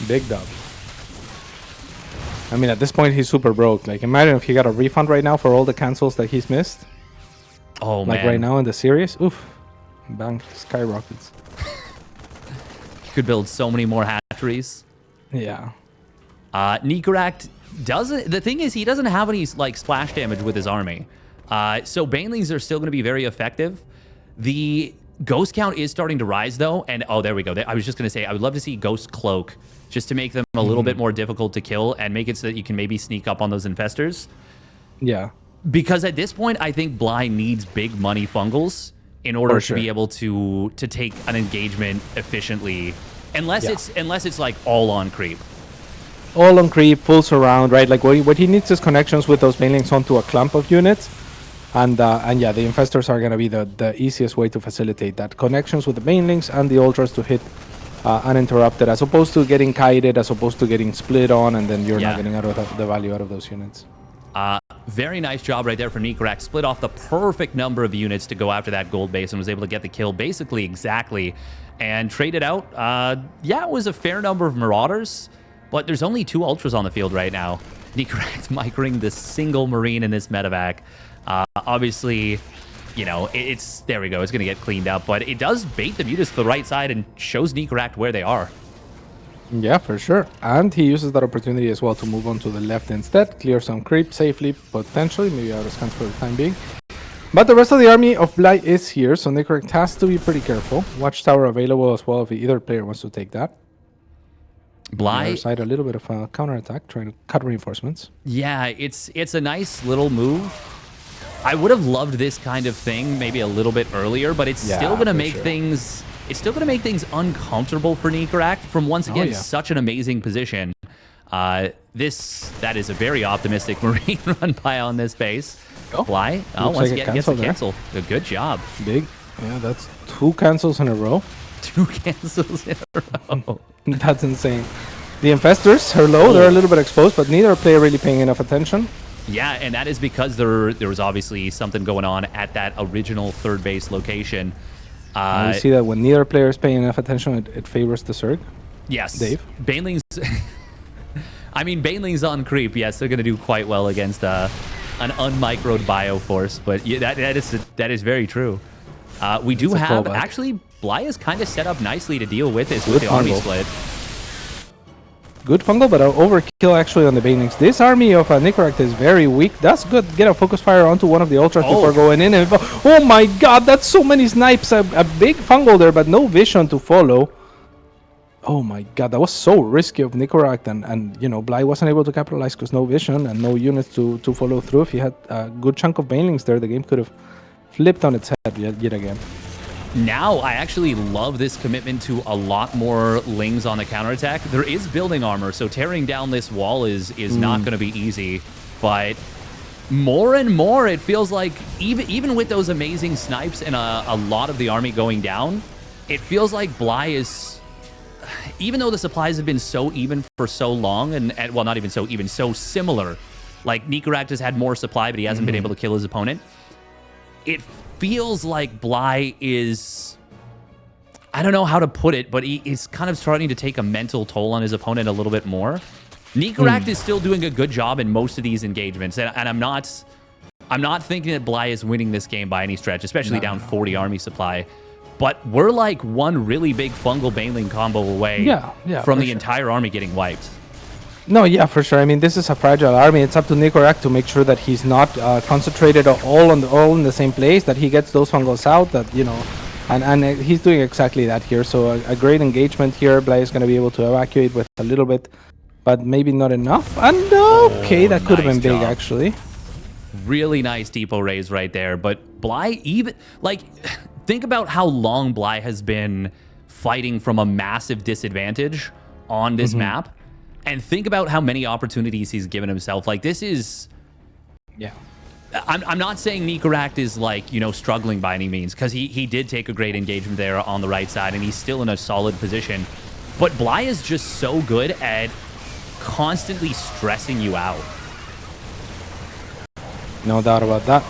Big dub. I mean, at this point, he's super broke. Like, imagine if he got a refund right now for all the cancels that he's missed. Oh, like man. Right now in the series. Oof. Bank skyrockets. You could build so many more hatcheries. Yeah. Nicoract doesn't... The thing is, he doesn't have any, like, splash damage with his army. So Banelings are still going to be very effective. The Ghost count is starting to rise, though. And, oh, there we go. I was just going to say, I would love to see Ghost Cloak, just to make them a little bit more difficult to kill and make it so that you can maybe sneak up on those infestors. Yeah. Because at this point, I think Bly needs big money fungals in order to be able to take an engagement efficiently, unless it's like all on creep. All on creep, full surround, right? Like what he needs is connections with those Banelings onto a clump of units. And yeah, the infestors are going to be the easiest way to facilitate that. Connections with the Banelings and the Ultras to hit uninterrupted, as opposed to getting kited, as opposed to getting split on, and then you're not getting out of the value out of those units. Very nice job right there from Nicoract. Split off the perfect number of units to go after that gold base and was able to get the kill basically exactly and trade it out. Yeah, it was a fair number of Marauders, but there's only 2 Ultras on the field right now. Nicoract microing the single Marine in this medevac. Obviously, it's there we go. It's going to get cleaned up, but it does bait the Mutas to the right side and shows Nicoract where they are. Yeah, for sure. And he uses that opportunity as well to move on to the left instead, clear some creep safely, potentially, maybe out of scans for the time being. But the rest of the army of Bly is here, so Nicoract has to be pretty careful. Watchtower available as well if either player wants to take that. Bly... On the other side, a little bit of a counterattack, trying to cut reinforcements. Yeah, it's a nice little move. I would have loved this kind of thing maybe a little bit earlier, but it's still going to make things... It's still going to make things uncomfortable for Nicoract from, once again, such an amazing position. That is a very optimistic Marine run by on this base. Bly, once again, gets a cancel. A good job. Big. Yeah, that's 2 cancels in a row. 2 cancels in a row. That's insane. The infestors are low. They're a little bit exposed, but neither player really paying enough attention. Yeah, and that is because there was obviously something going on at that original third base location. You see that when neither player is paying enough attention, it favors the Zerg. Yes. Dave? Banelings... I mean, Banelings on creep, yes, they're going to do quite well against an unmicroed Bioforce, but yeah, that is very true. We do have... Actually, Bly is kind of set up nicely to deal with this with the army split. Good fungal, but an overkill actually on the Banelings. This army of Nicoract is very weak. That's good. Get a focus fire onto one of the Ultras before going in. And oh my god, that's so many snipes. A big fungal there, but no vision to follow. Oh my god, that was so risky of Nicoract. And Bly wasn't able to capitalize because no vision and no units to follow through. If he had a good chunk of Banelings there, the game could have flipped on its head yet again. Now, I actually love this commitment to a lot more Lings on the counterattack. There is building armor, so tearing down this wall is not going to be easy. But more and more, it feels like, even with those amazing snipes and a lot of the army going down, it feels like Bly is... Even though the supplies have been so even for so long, and well, not even so even, so similar. Like, Nicoract has had more supply, but he hasn't been able to kill his opponent. It feels like Bly is... I don't know how to put it, but he's kind of starting to take a mental toll on his opponent a little bit more. Nicoract is still doing a good job in most of these engagements, and I'm not thinking that Bly is winning this game by any stretch, especially down 40 army supply. But we're like one really big fungal Baneling combo away from the entire army getting wiped. No, yeah, for sure. I mean, this is a fragile army. It's up to Nicoract to make sure that he's not concentrated all in the same place, that he gets those fungals out, that, you know, and he's doing exactly that here. So a great engagement here. Bly is going to be able to evacuate with a little bit, but maybe not enough. And okay, that could have been big, actually. Really nice depot raise right there. But Bly, even, like, think about how long Bly has been fighting from a massive disadvantage on this map. And think about how many opportunities he's given himself. Like, this is... Yeah. I'm not saying Nicoract is, like, you know, struggling by any means, because he did take a great engagement there on the right side, and he's still in a solid position. But Bly is just so good at constantly stressing you out. No doubt about that.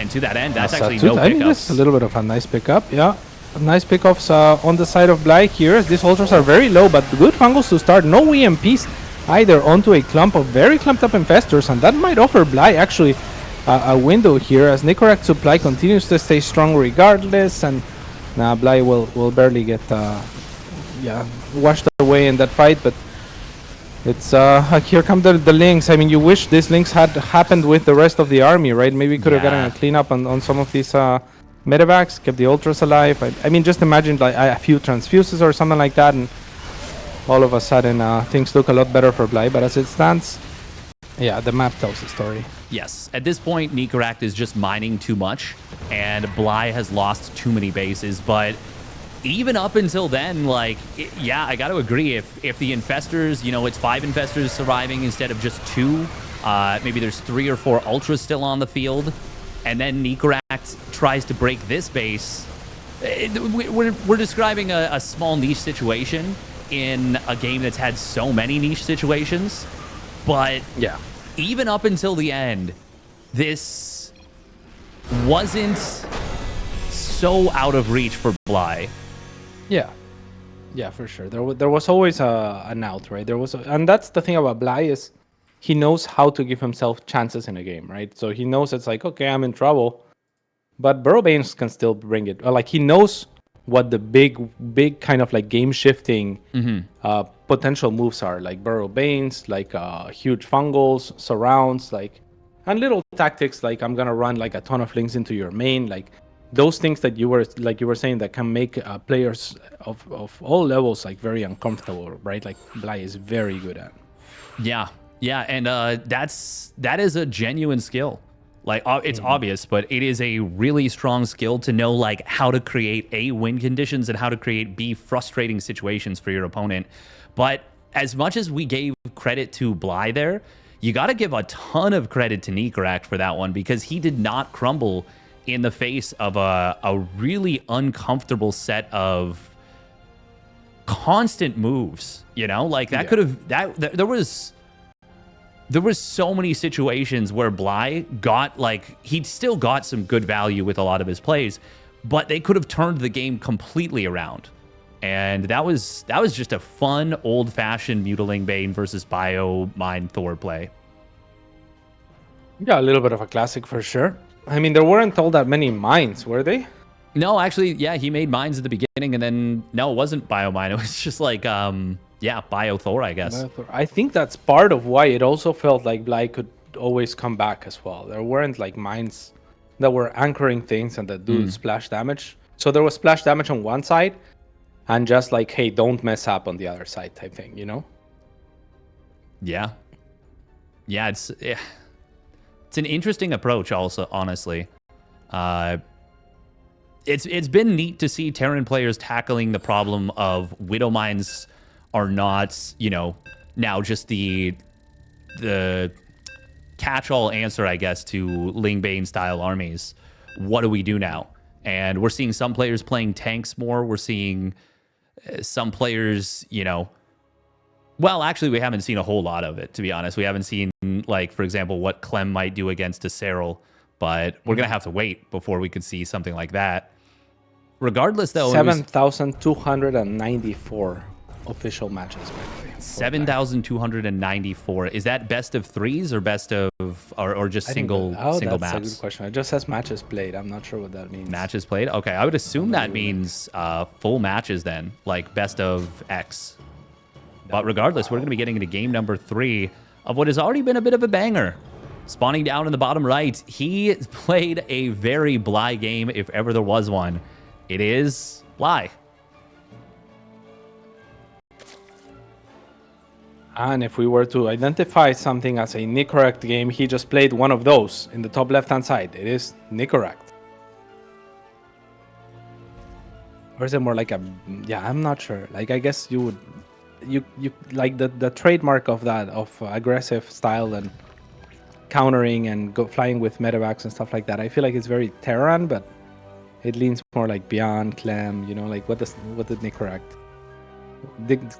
And to that end, that's actually no pickups. I mean, that's a little bit of a nice pickup, yeah. Nice pickoffs on the side of Bly here. These ultras are very low, but good fungals to start. No EMPs either onto a clump of very clumped up infestors, and that might offer Bly actually a window here as Nicoract's supply continues to stay strong regardless, and Bly will barely get washed away in that fight. But it's here come the links. I mean, you wish these links had happened with the rest of the army, right? Maybe we could have gotten a cleanup on some of these medevacs, kept the ultras alive. I mean, just imagine like a few transfuses or something like that, and all of a sudden things look a lot better for Bly. But as it stands, yeah, the map tells the story. Yes, at this point, Nicoract is just mining too much, and Bly has lost too many bases. But even up until then, like, yeah, I got to agree. If the infestors, you know, it's 5 infestors surviving instead of just 2, maybe there's 3 or 4 ultras still on the field, and then Nicoract tries to break this base. We're describing a small niche situation in a game that's had so many niche situations. But yeah, even up until the end, this wasn't so out of reach for Bly. Yeah, for sure. There was always an out, right? And that's the thing about Bly is he knows how to give himself chances in a game, right? So he knows it's like, okay, I'm in trouble, but Burrowbanes can still bring it. Like, he knows what the big kind of like game shifting potential moves are, like Burrowbanes, like huge fungals, surrounds, like, and little tactics like I'm gonna run like a ton of links into your main, like those things that you were saying that can make players of all levels like very uncomfortable, right? Like Bly is very good at. Yeah, and that is a genuine skill. Like, it's obvious, but it is a really strong skill to know, like, how to create A, win conditions, and how to create B, frustrating situations for your opponent. But as much as we gave credit to Bly there, you got to give a ton of credit to Nicoract for that one, because he did not crumble in the face of a really uncomfortable set of constant moves, you know? Like, that could have... There was so many situations where Bly got, like, he'd still got some good value with a lot of his plays, but they could have turned the game completely around. And that was just a fun, old-fashioned Mutaling Bane versus Bio Mine Thor play. Yeah, a little bit of a classic for sure. I mean, there weren't all that many mines, were they? No, actually, yeah, he made mines at the beginning, and then, no, it wasn't Bio Mine. It was just like, yeah, Bio Thor, I guess. I think that's part of why it also felt like Bly could always come back as well. There weren't like mines that were anchoring things and that do splash damage. So there was splash damage on one side and just like, hey, don't mess up on the other side type thing, you know? Yeah. Yeah, it's an interesting approach also, honestly. It's been neat to see Terran players tackling the problem of Widow Mines are not, you know, now just the catch-all answer, I guess, to Lingbane style armies. What do we do now? And we're seeing some players playing tanks more. We're seeing some players, you know, well, actually, we haven't seen a whole lot of it, to be honest. We haven't seen, like, for example, what Clem might do against a Serral, but we're going to have to wait before we could see something like that. Regardless, though, 7,294 official matches, by the way. 7,294. Is that best of threes or best of, or just single maps? That's a good question. It just says matches played. I'm not sure what that means. Matches played? Okay, I would assume that means full matches then, like best of X. But regardless, we're going to be getting into game number 3 of what has already been a bit of a banger. Spawning down in the bottom right, he played a very Bly game, if ever there was one. It is Bly. And if we were to identify something as a Nicoract game, he just played one of those in the top left-hand side. It is Nicoract. Or is it more like a... Yeah, I'm not sure. Like, I guess you would... You like the trademark of that, of aggressive style and countering and flying with medevacs and stuff like that. I feel like it's very Terran, but it leans more like Beyond, Clem, you know, like what did Nicoract...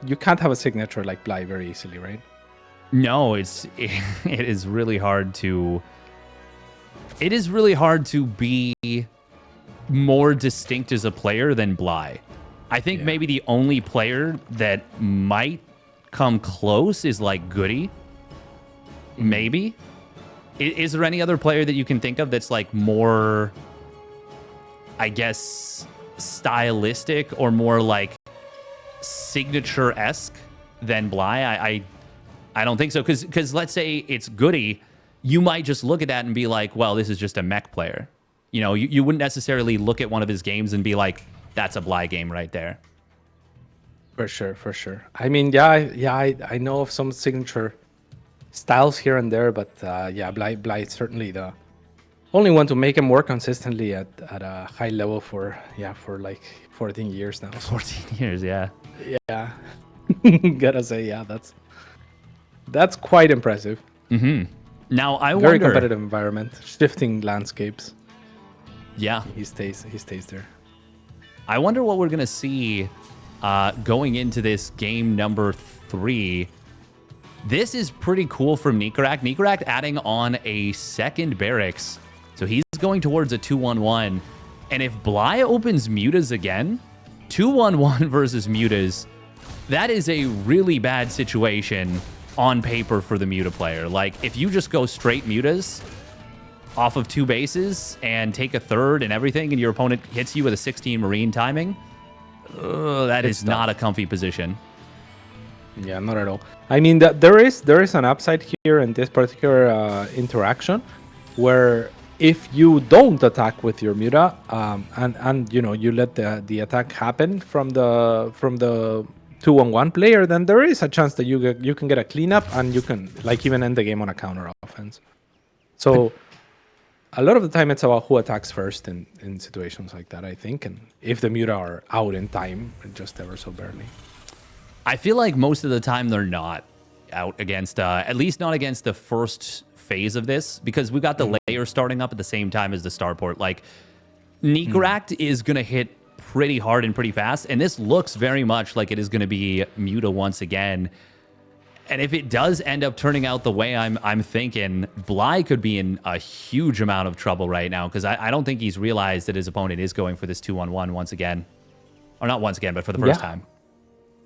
You can't have a signature like Bly very easily, right? No, it is really hard to... It is really hard to be more distinct as a player than Bly. I think maybe the only player that might come close is like Goody. Maybe. Is there any other player that you can think of that's like more, I guess, stylistic or more like signature-esque than Bly? I don't think so. Because let's say it's Goody, you might just look at that and be like, well, this is just a mech player. You know, you wouldn't necessarily look at one of his games and be like, that's a Bly game right there. For sure, for sure. I mean, I know of some signature styles here and there, but Bly is certainly the only one to make him work consistently at a high level for like 14 years now. 14 years, yeah. Yeah. Gotta say, that's quite impressive. Now, I wonder... Very competitive environment, shifting landscapes. Yeah. He stays there. I wonder what we're going to see going into this game number 3. This is pretty cool from Nicoract. Nicoract adding on a second barracks. So he's going towards a 2-1-1. And if Bly opens Mutas again, 2-1-1 versus Mutas, that is a really bad situation on paper for the Muta player. Like, if you just go straight Mutas off of 2 bases and take a third and everything, and your opponent hits you with a 16 Marine timing, that is not a comfy position. Yeah, not at all. I mean, there is an upside here in this particular interaction, where if you don't attack with your Muta, and you know, you let the attack happen from the 2-1-1 player, then there is a chance that you can get a cleanup and you can like even end the game on a counter offense. So a lot of the time it's about who attacks first in situations like that, I think, and if the Muta are out in time, just ever so barely. I feel like most of the time they're not out against, at least not against the first phase of this, because we've got the layer starting up at the same time as the starport. Like, Nicoract is going to hit pretty hard and pretty fast, and this looks very much like it is going to be Muta once again. And if it does end up turning out the way I'm thinking, Bly could be in a huge amount of trouble right now, because I don't think he's realized that his opponent is going for this 2-1-1 once again. Or not once again, but for the first time.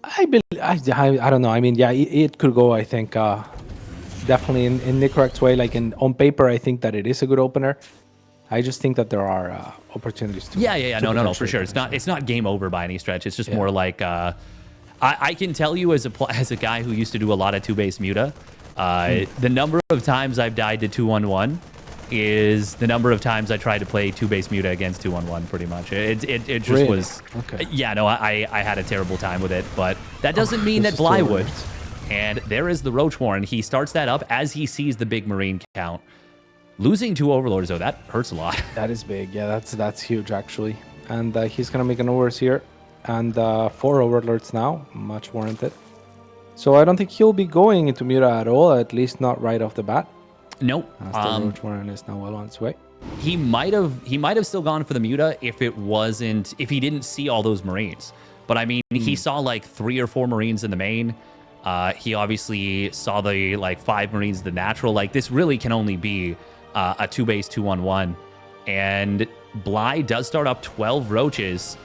I don't know. I mean, it could go, I think, definitely in Nicoract's way. Like, on paper, I think that it is a good opener. I just think that there are opportunities to... No, for sure. It's not game over by any stretch. It's just more like... I can tell you as a guy who used to do a lot of 2-base Muta, the number of times I've died to 2-1-1 is the number of times I tried to play 2-base Muta against 2-1-1, pretty much. It just really? Was... Okay. Yeah, no, I had a terrible time with it, but that doesn't mean that Bly would. And there is the Roach Warren. He starts that up as he sees the big Marine count. Losing 2 Overlords, though, that hurts a lot. That is big. Yeah, that's huge, actually. And he's going to make an overs here. And 4 Overlords now, much warranted. So I don't think he'll be going into Muta at all, at least not right off the bat. Nope. The Roach Warren is now well on its way. He might have still gone for the Muta if he didn't see all those Marines. But I mean, he saw like 3 or 4 Marines in the main. He obviously saw the like 5 Marines in the natural. Like, this really can only be a 2-base 2-1-1. And Bly does start up 12 Roaches,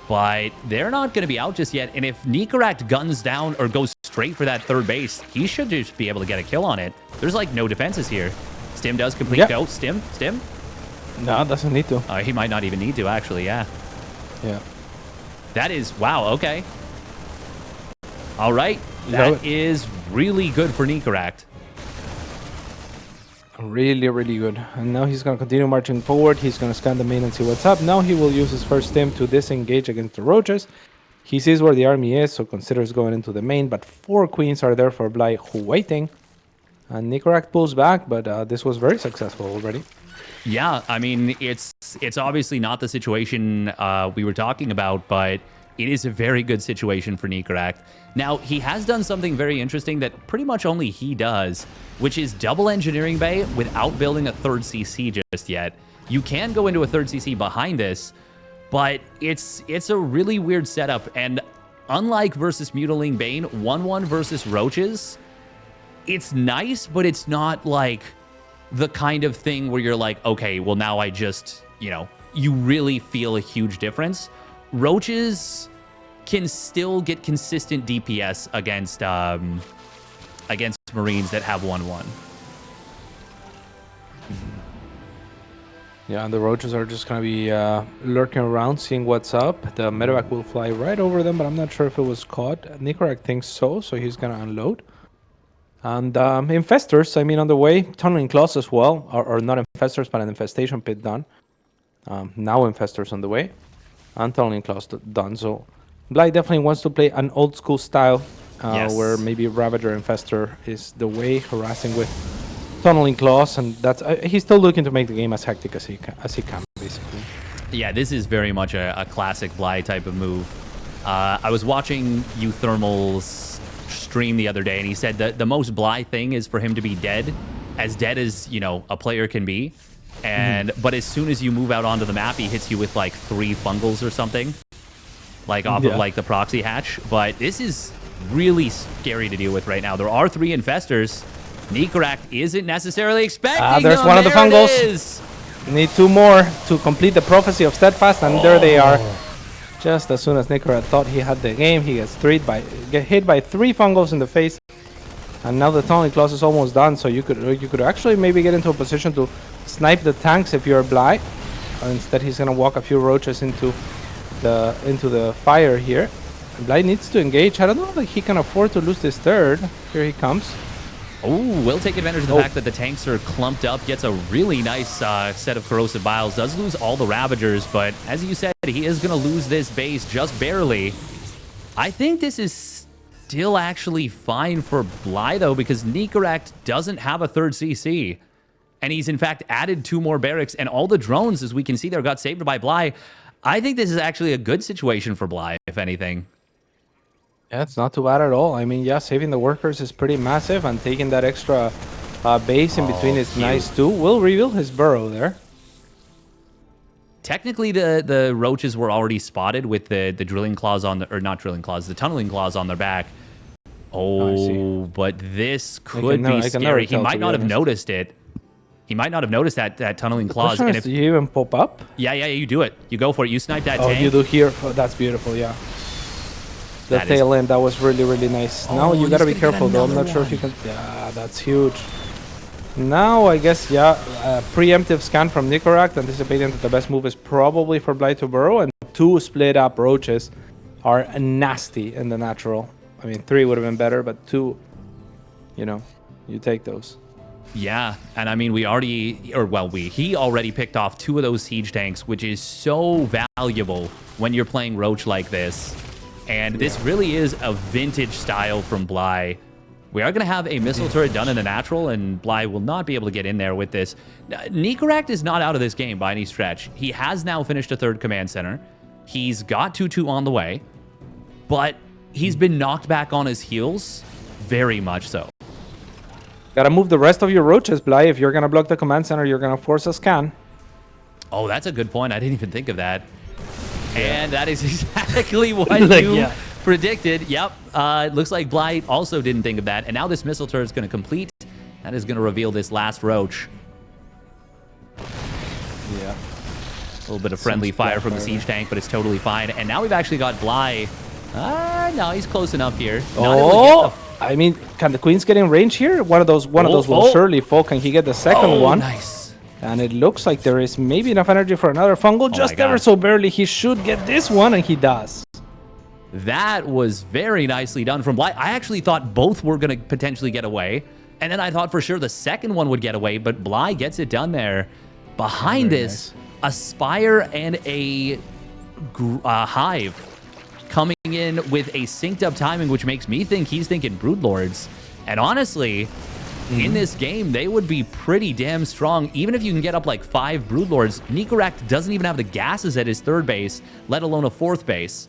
but they're not going to be out just yet. And if Nicoract guns down or goes straight for that 3rd base, he should just be able to get a kill on it. There's like no defenses here. Stim does complete go. Stim? No, doesn't need to. He might not even need to, actually, yeah. Yeah. That is, wow, okay. All right. That is really good for Nicoract. Really, really good. And now he's going to continue marching forward. He's going to scan the main and see what's up. Now he will use his first stim to disengage against the Roaches. He sees where the army is, so considers going into the main. But 4 queens are there for Bly waiting. And Nicoract pulls back, but this was very successful already. Yeah, I mean, it's obviously not the situation we were talking about, but it is a very good situation for Nicoract. Now, he has done something very interesting that pretty much only he does, which is double engineering bay without building a third CC just yet. You can go into a third CC behind this, but it's a really weird setup. And unlike versus Mutaling Bane, 1-1 versus Roaches, it's nice, but it's not like the kind of thing where you're like, okay, well now I just, you really feel a huge difference. Roaches can still get consistent DPS against Marines that have 1-1. Yeah, and the Roaches are just going to be lurking around, seeing what's up. The medevac will fly right over them, but I'm not sure if it was caught. Nicoract thinks so he's going to unload. And Infestors, I mean, on the way. Tunneling Claws as well, or not Infestors, but an Infestation Pit done. Now Infestors on the way. And Tunneling Claws done, so Bly definitely wants to play an old school style where maybe Ravager Infestor is the way, harassing with Tunneling Claws, and that's he's still looking to make the game as hectic as he can basically. Yeah, this is very much a classic Bly type of move. I was watching Euthermal's stream the other day, and he said that the most Bly thing is for him to be dead as a player can be. And but as soon as you move out onto the map, he hits you with like 3 fungals or something, like off of like the proxy hatch. But this is really scary to deal with right now. There are 3 infestors. Nicoract isn't necessarily expecting there's them. one of the There fungals. it is. Need 2 more to complete the prophecy of Steadfast, and there they are. Just as soon as Nicoract thought he had the game, he gets hit by 3 fungals in the face. And now the Tunneling Claws is almost done, so you could actually maybe get into a position to snipe the tanks if you're Bly. Instead, he's gonna walk a few Roaches into the fire here. Bly needs to engage. I don't know if he can afford to lose this third. Here he comes. Oh, will take advantage of the fact that the tanks are clumped up. Gets a really nice set of Corrosive Biles. Does lose all the Ravagers, but as you said, he is gonna lose this base just barely. I think this is still actually fine for Bly, though, because Nicoract doesn't have a third CC. And he's, in fact, added 2 more barracks, and all the drones, as we can see there, got saved by Bly. I think this is actually a good situation for Bly, if anything. Yeah, it's not too bad at all. I mean, yeah, saving the workers is pretty massive, and taking that extra base in between is nice, too. Will reveal his burrow there. Technically, the Roaches were already spotted with the drilling claws on the, or not drilling claws, the tunneling claws on their back. Oh, but this could be scary. He might not have noticed it. He might not have noticed that tunneling claws. And if you even pop up? Yeah, you do it. You go for it. You snipe that tank. Oh, you do here. Oh, that's beautiful, yeah. The tail end, that was really, really nice. Now you gotta be careful, though. I'm not sure if you can... Yeah, that's huge. Now, I guess, preemptive scan from Nicoract, anticipating that the best move is probably for Bly to burrow, and 2 split up Roaches are nasty in the natural. I mean, 3 would have been better, but 2, you take those. Yeah, and I mean, he already picked off 2 of those siege tanks, which is so valuable when you're playing Roach like this. And this really is a vintage style from Bly. We are going to have a missile turret done in the natural, and Bly will not be able to get in there with this. Nicoract is not out of this game by any stretch. He has now finished a 3rd command center. He's got 2-2 on the way, but he's been knocked back on his heels, very much so. Gotta move the rest of your Roaches, Bly. If you're gonna block the command center, you're gonna force a scan. Oh, that's a good point. I didn't even think of that. And that is exactly what you predicted. Yep. It looks like Bly also didn't think of that. And now this missile turret is going to complete. That is going to reveal this last Roach. Yeah. A little bit of friendly fire from the siege tank, but it's totally fine. And now we've actually got Bly. No, he's close enough here. I mean, can the Queens get in range here? One of those will surely fall. Can he get the second one? Nice. And it looks like there is maybe enough energy for another fungal. Just ever so barely. He should get this one, and he does. That was very nicely done from Bly. I actually thought both were going to potentially get away. And then I thought for sure the second one would get away, but Bly gets it done there. Behind Very this, a Spire and a Hive coming in with a synced up timing, which makes me think he's thinking Broodlords. And honestly, in this game, they would be pretty damn strong. Even if you can get up like 5 Broodlords, Nicoract doesn't even have the gases at his 3rd base, let alone a 4th base.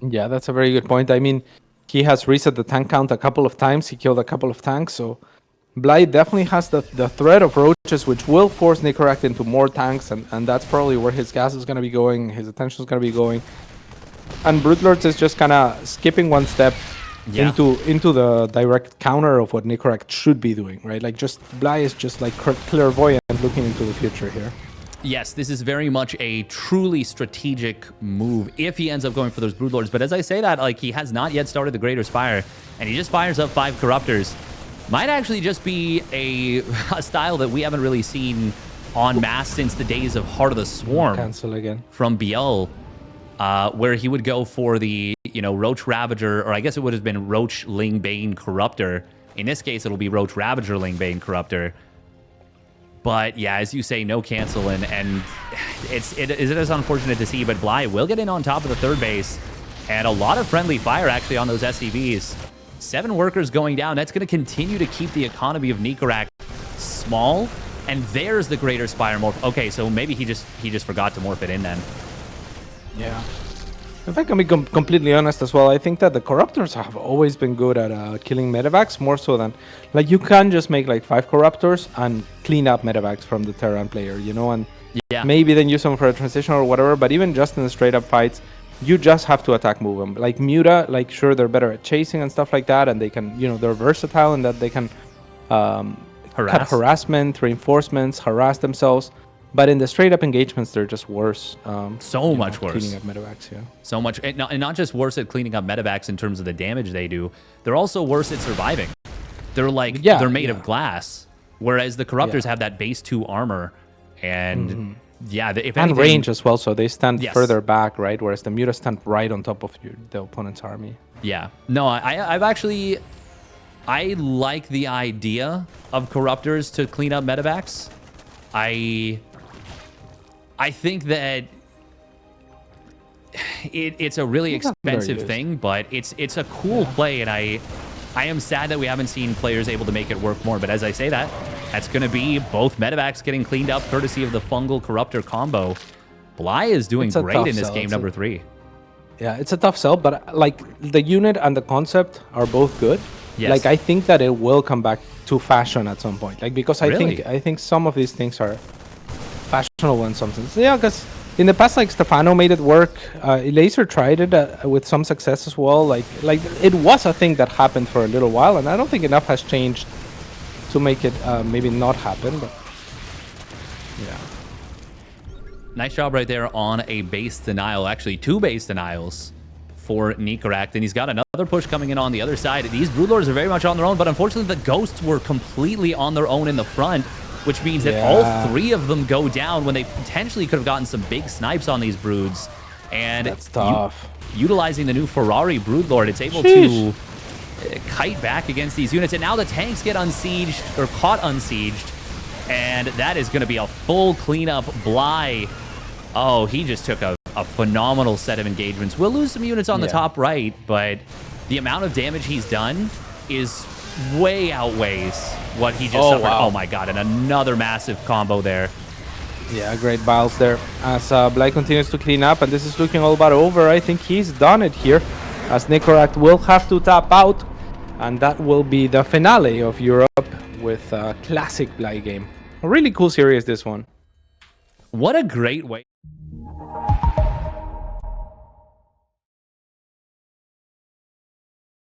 Yeah, that's a very good point. I mean, he has reset the tank count a couple of times. He killed a couple of tanks, so Bly definitely has the threat of Roaches, which will force Nicoract into more tanks, and that's probably where his gas is going to be going, his attention is going to be going. And Broodlords is just kind of skipping one step into the direct counter of what Nicoract should be doing, right? Like, just Bly is just like clairvoyant looking into the future here. Yes, this is very much a truly strategic move if he ends up going for those Broodlords. But as I say that, like, he has not yet started the Greater Spire, and he just fires up 5 Corruptors. Might actually just be a style that we haven't really seen en masse since the days of Heart of the Swarm. Cancel again. From Biel, where he would go for the, Roach Ravager, or I guess it would have been Roach Lingbane Corruptor. In this case, it'll be Roach Ravager Lingbane Corruptor. But yeah, as you say, no cancel, and it is unfortunate to see, but Bly will get in on top of the 3rd base, and a lot of friendly fire actually on those SCVs. 7 workers going down. That's going to continue to keep the economy of Nicoract small, and there's the Greater Spire morph. Okay, so maybe he just forgot to morph it in then. Yeah. If I can be completely honest as well, I think that the Corruptors have always been good at killing medevacs, more so than... Like, you can just make, like, 5 Corruptors and clean up medevacs from the Terran player, and maybe then use them for a transition or whatever, but even just in the straight-up fights, you just have to attack move them. Like, Muta, like, sure, they're better at chasing and stuff like that, and they can, they're versatile in that they can cut harassment, reinforcements, harass themselves. But in the straight-up engagements, they're just worse. So much worse. Cleaning up medevacs, yeah. So much. And not just worse at cleaning up medevacs in terms of the damage they do. They're also worse at surviving. They're like, they're made of glass. Whereas the Corruptors have that base 2 armor. And if anything... And range as well, so they stand further back, right? Whereas the Mutas stand right on top of the opponent's army. Yeah. No, I've actually... I like the idea of Corruptors to clean up medevacs. I think that it's a really expensive thing, but it's a cool play, and I am sad that we haven't seen players able to make it work more. But as I say that, that's going to be both medevacs getting cleaned up courtesy of the Fungal Corruptor combo. Bly is doing great in this game number 3. Yeah, it's a tough sell, but like the unit and the concept are both good. Yes. Like, I think that it will come back to fashion at some point. Like, because I think some of these things are fashionable in some sense. Yeah, because in the past, like, Stefano made it work. Laser tried it with some success as well. Like it was a thing that happened for a little while, and I don't think enough has changed to make it maybe not happen. But yeah, nice job right there on a base denial. Actually, 2 base denials for Nicoract, and he's got another push coming in on the other side. These Broodlords are very much on their own, but unfortunately, the Ghosts were completely on their own in the front, which means that all 3 of them go down when they potentially could have gotten some big snipes on these Broods. And that's tough. Utilizing the new Ferrari Broodlord, it's able to kite back against these units. And now the tanks get unsieged, or caught unsieged. And that is going to be a full cleanup. Bly, oh, he just took a phenomenal set of engagements. We'll lose some units on the top right, but the amount of damage he's done is way outweighs what he just suffered. Wow. Oh my god, and another massive combo there. Yeah, great battles there as Bly continues to clean up, and this is looking all about over. I think he's done it here, as Nicoract will have to tap out, and that will be the finale of Europe with a classic Bly game. A really cool series, this one. What a great way.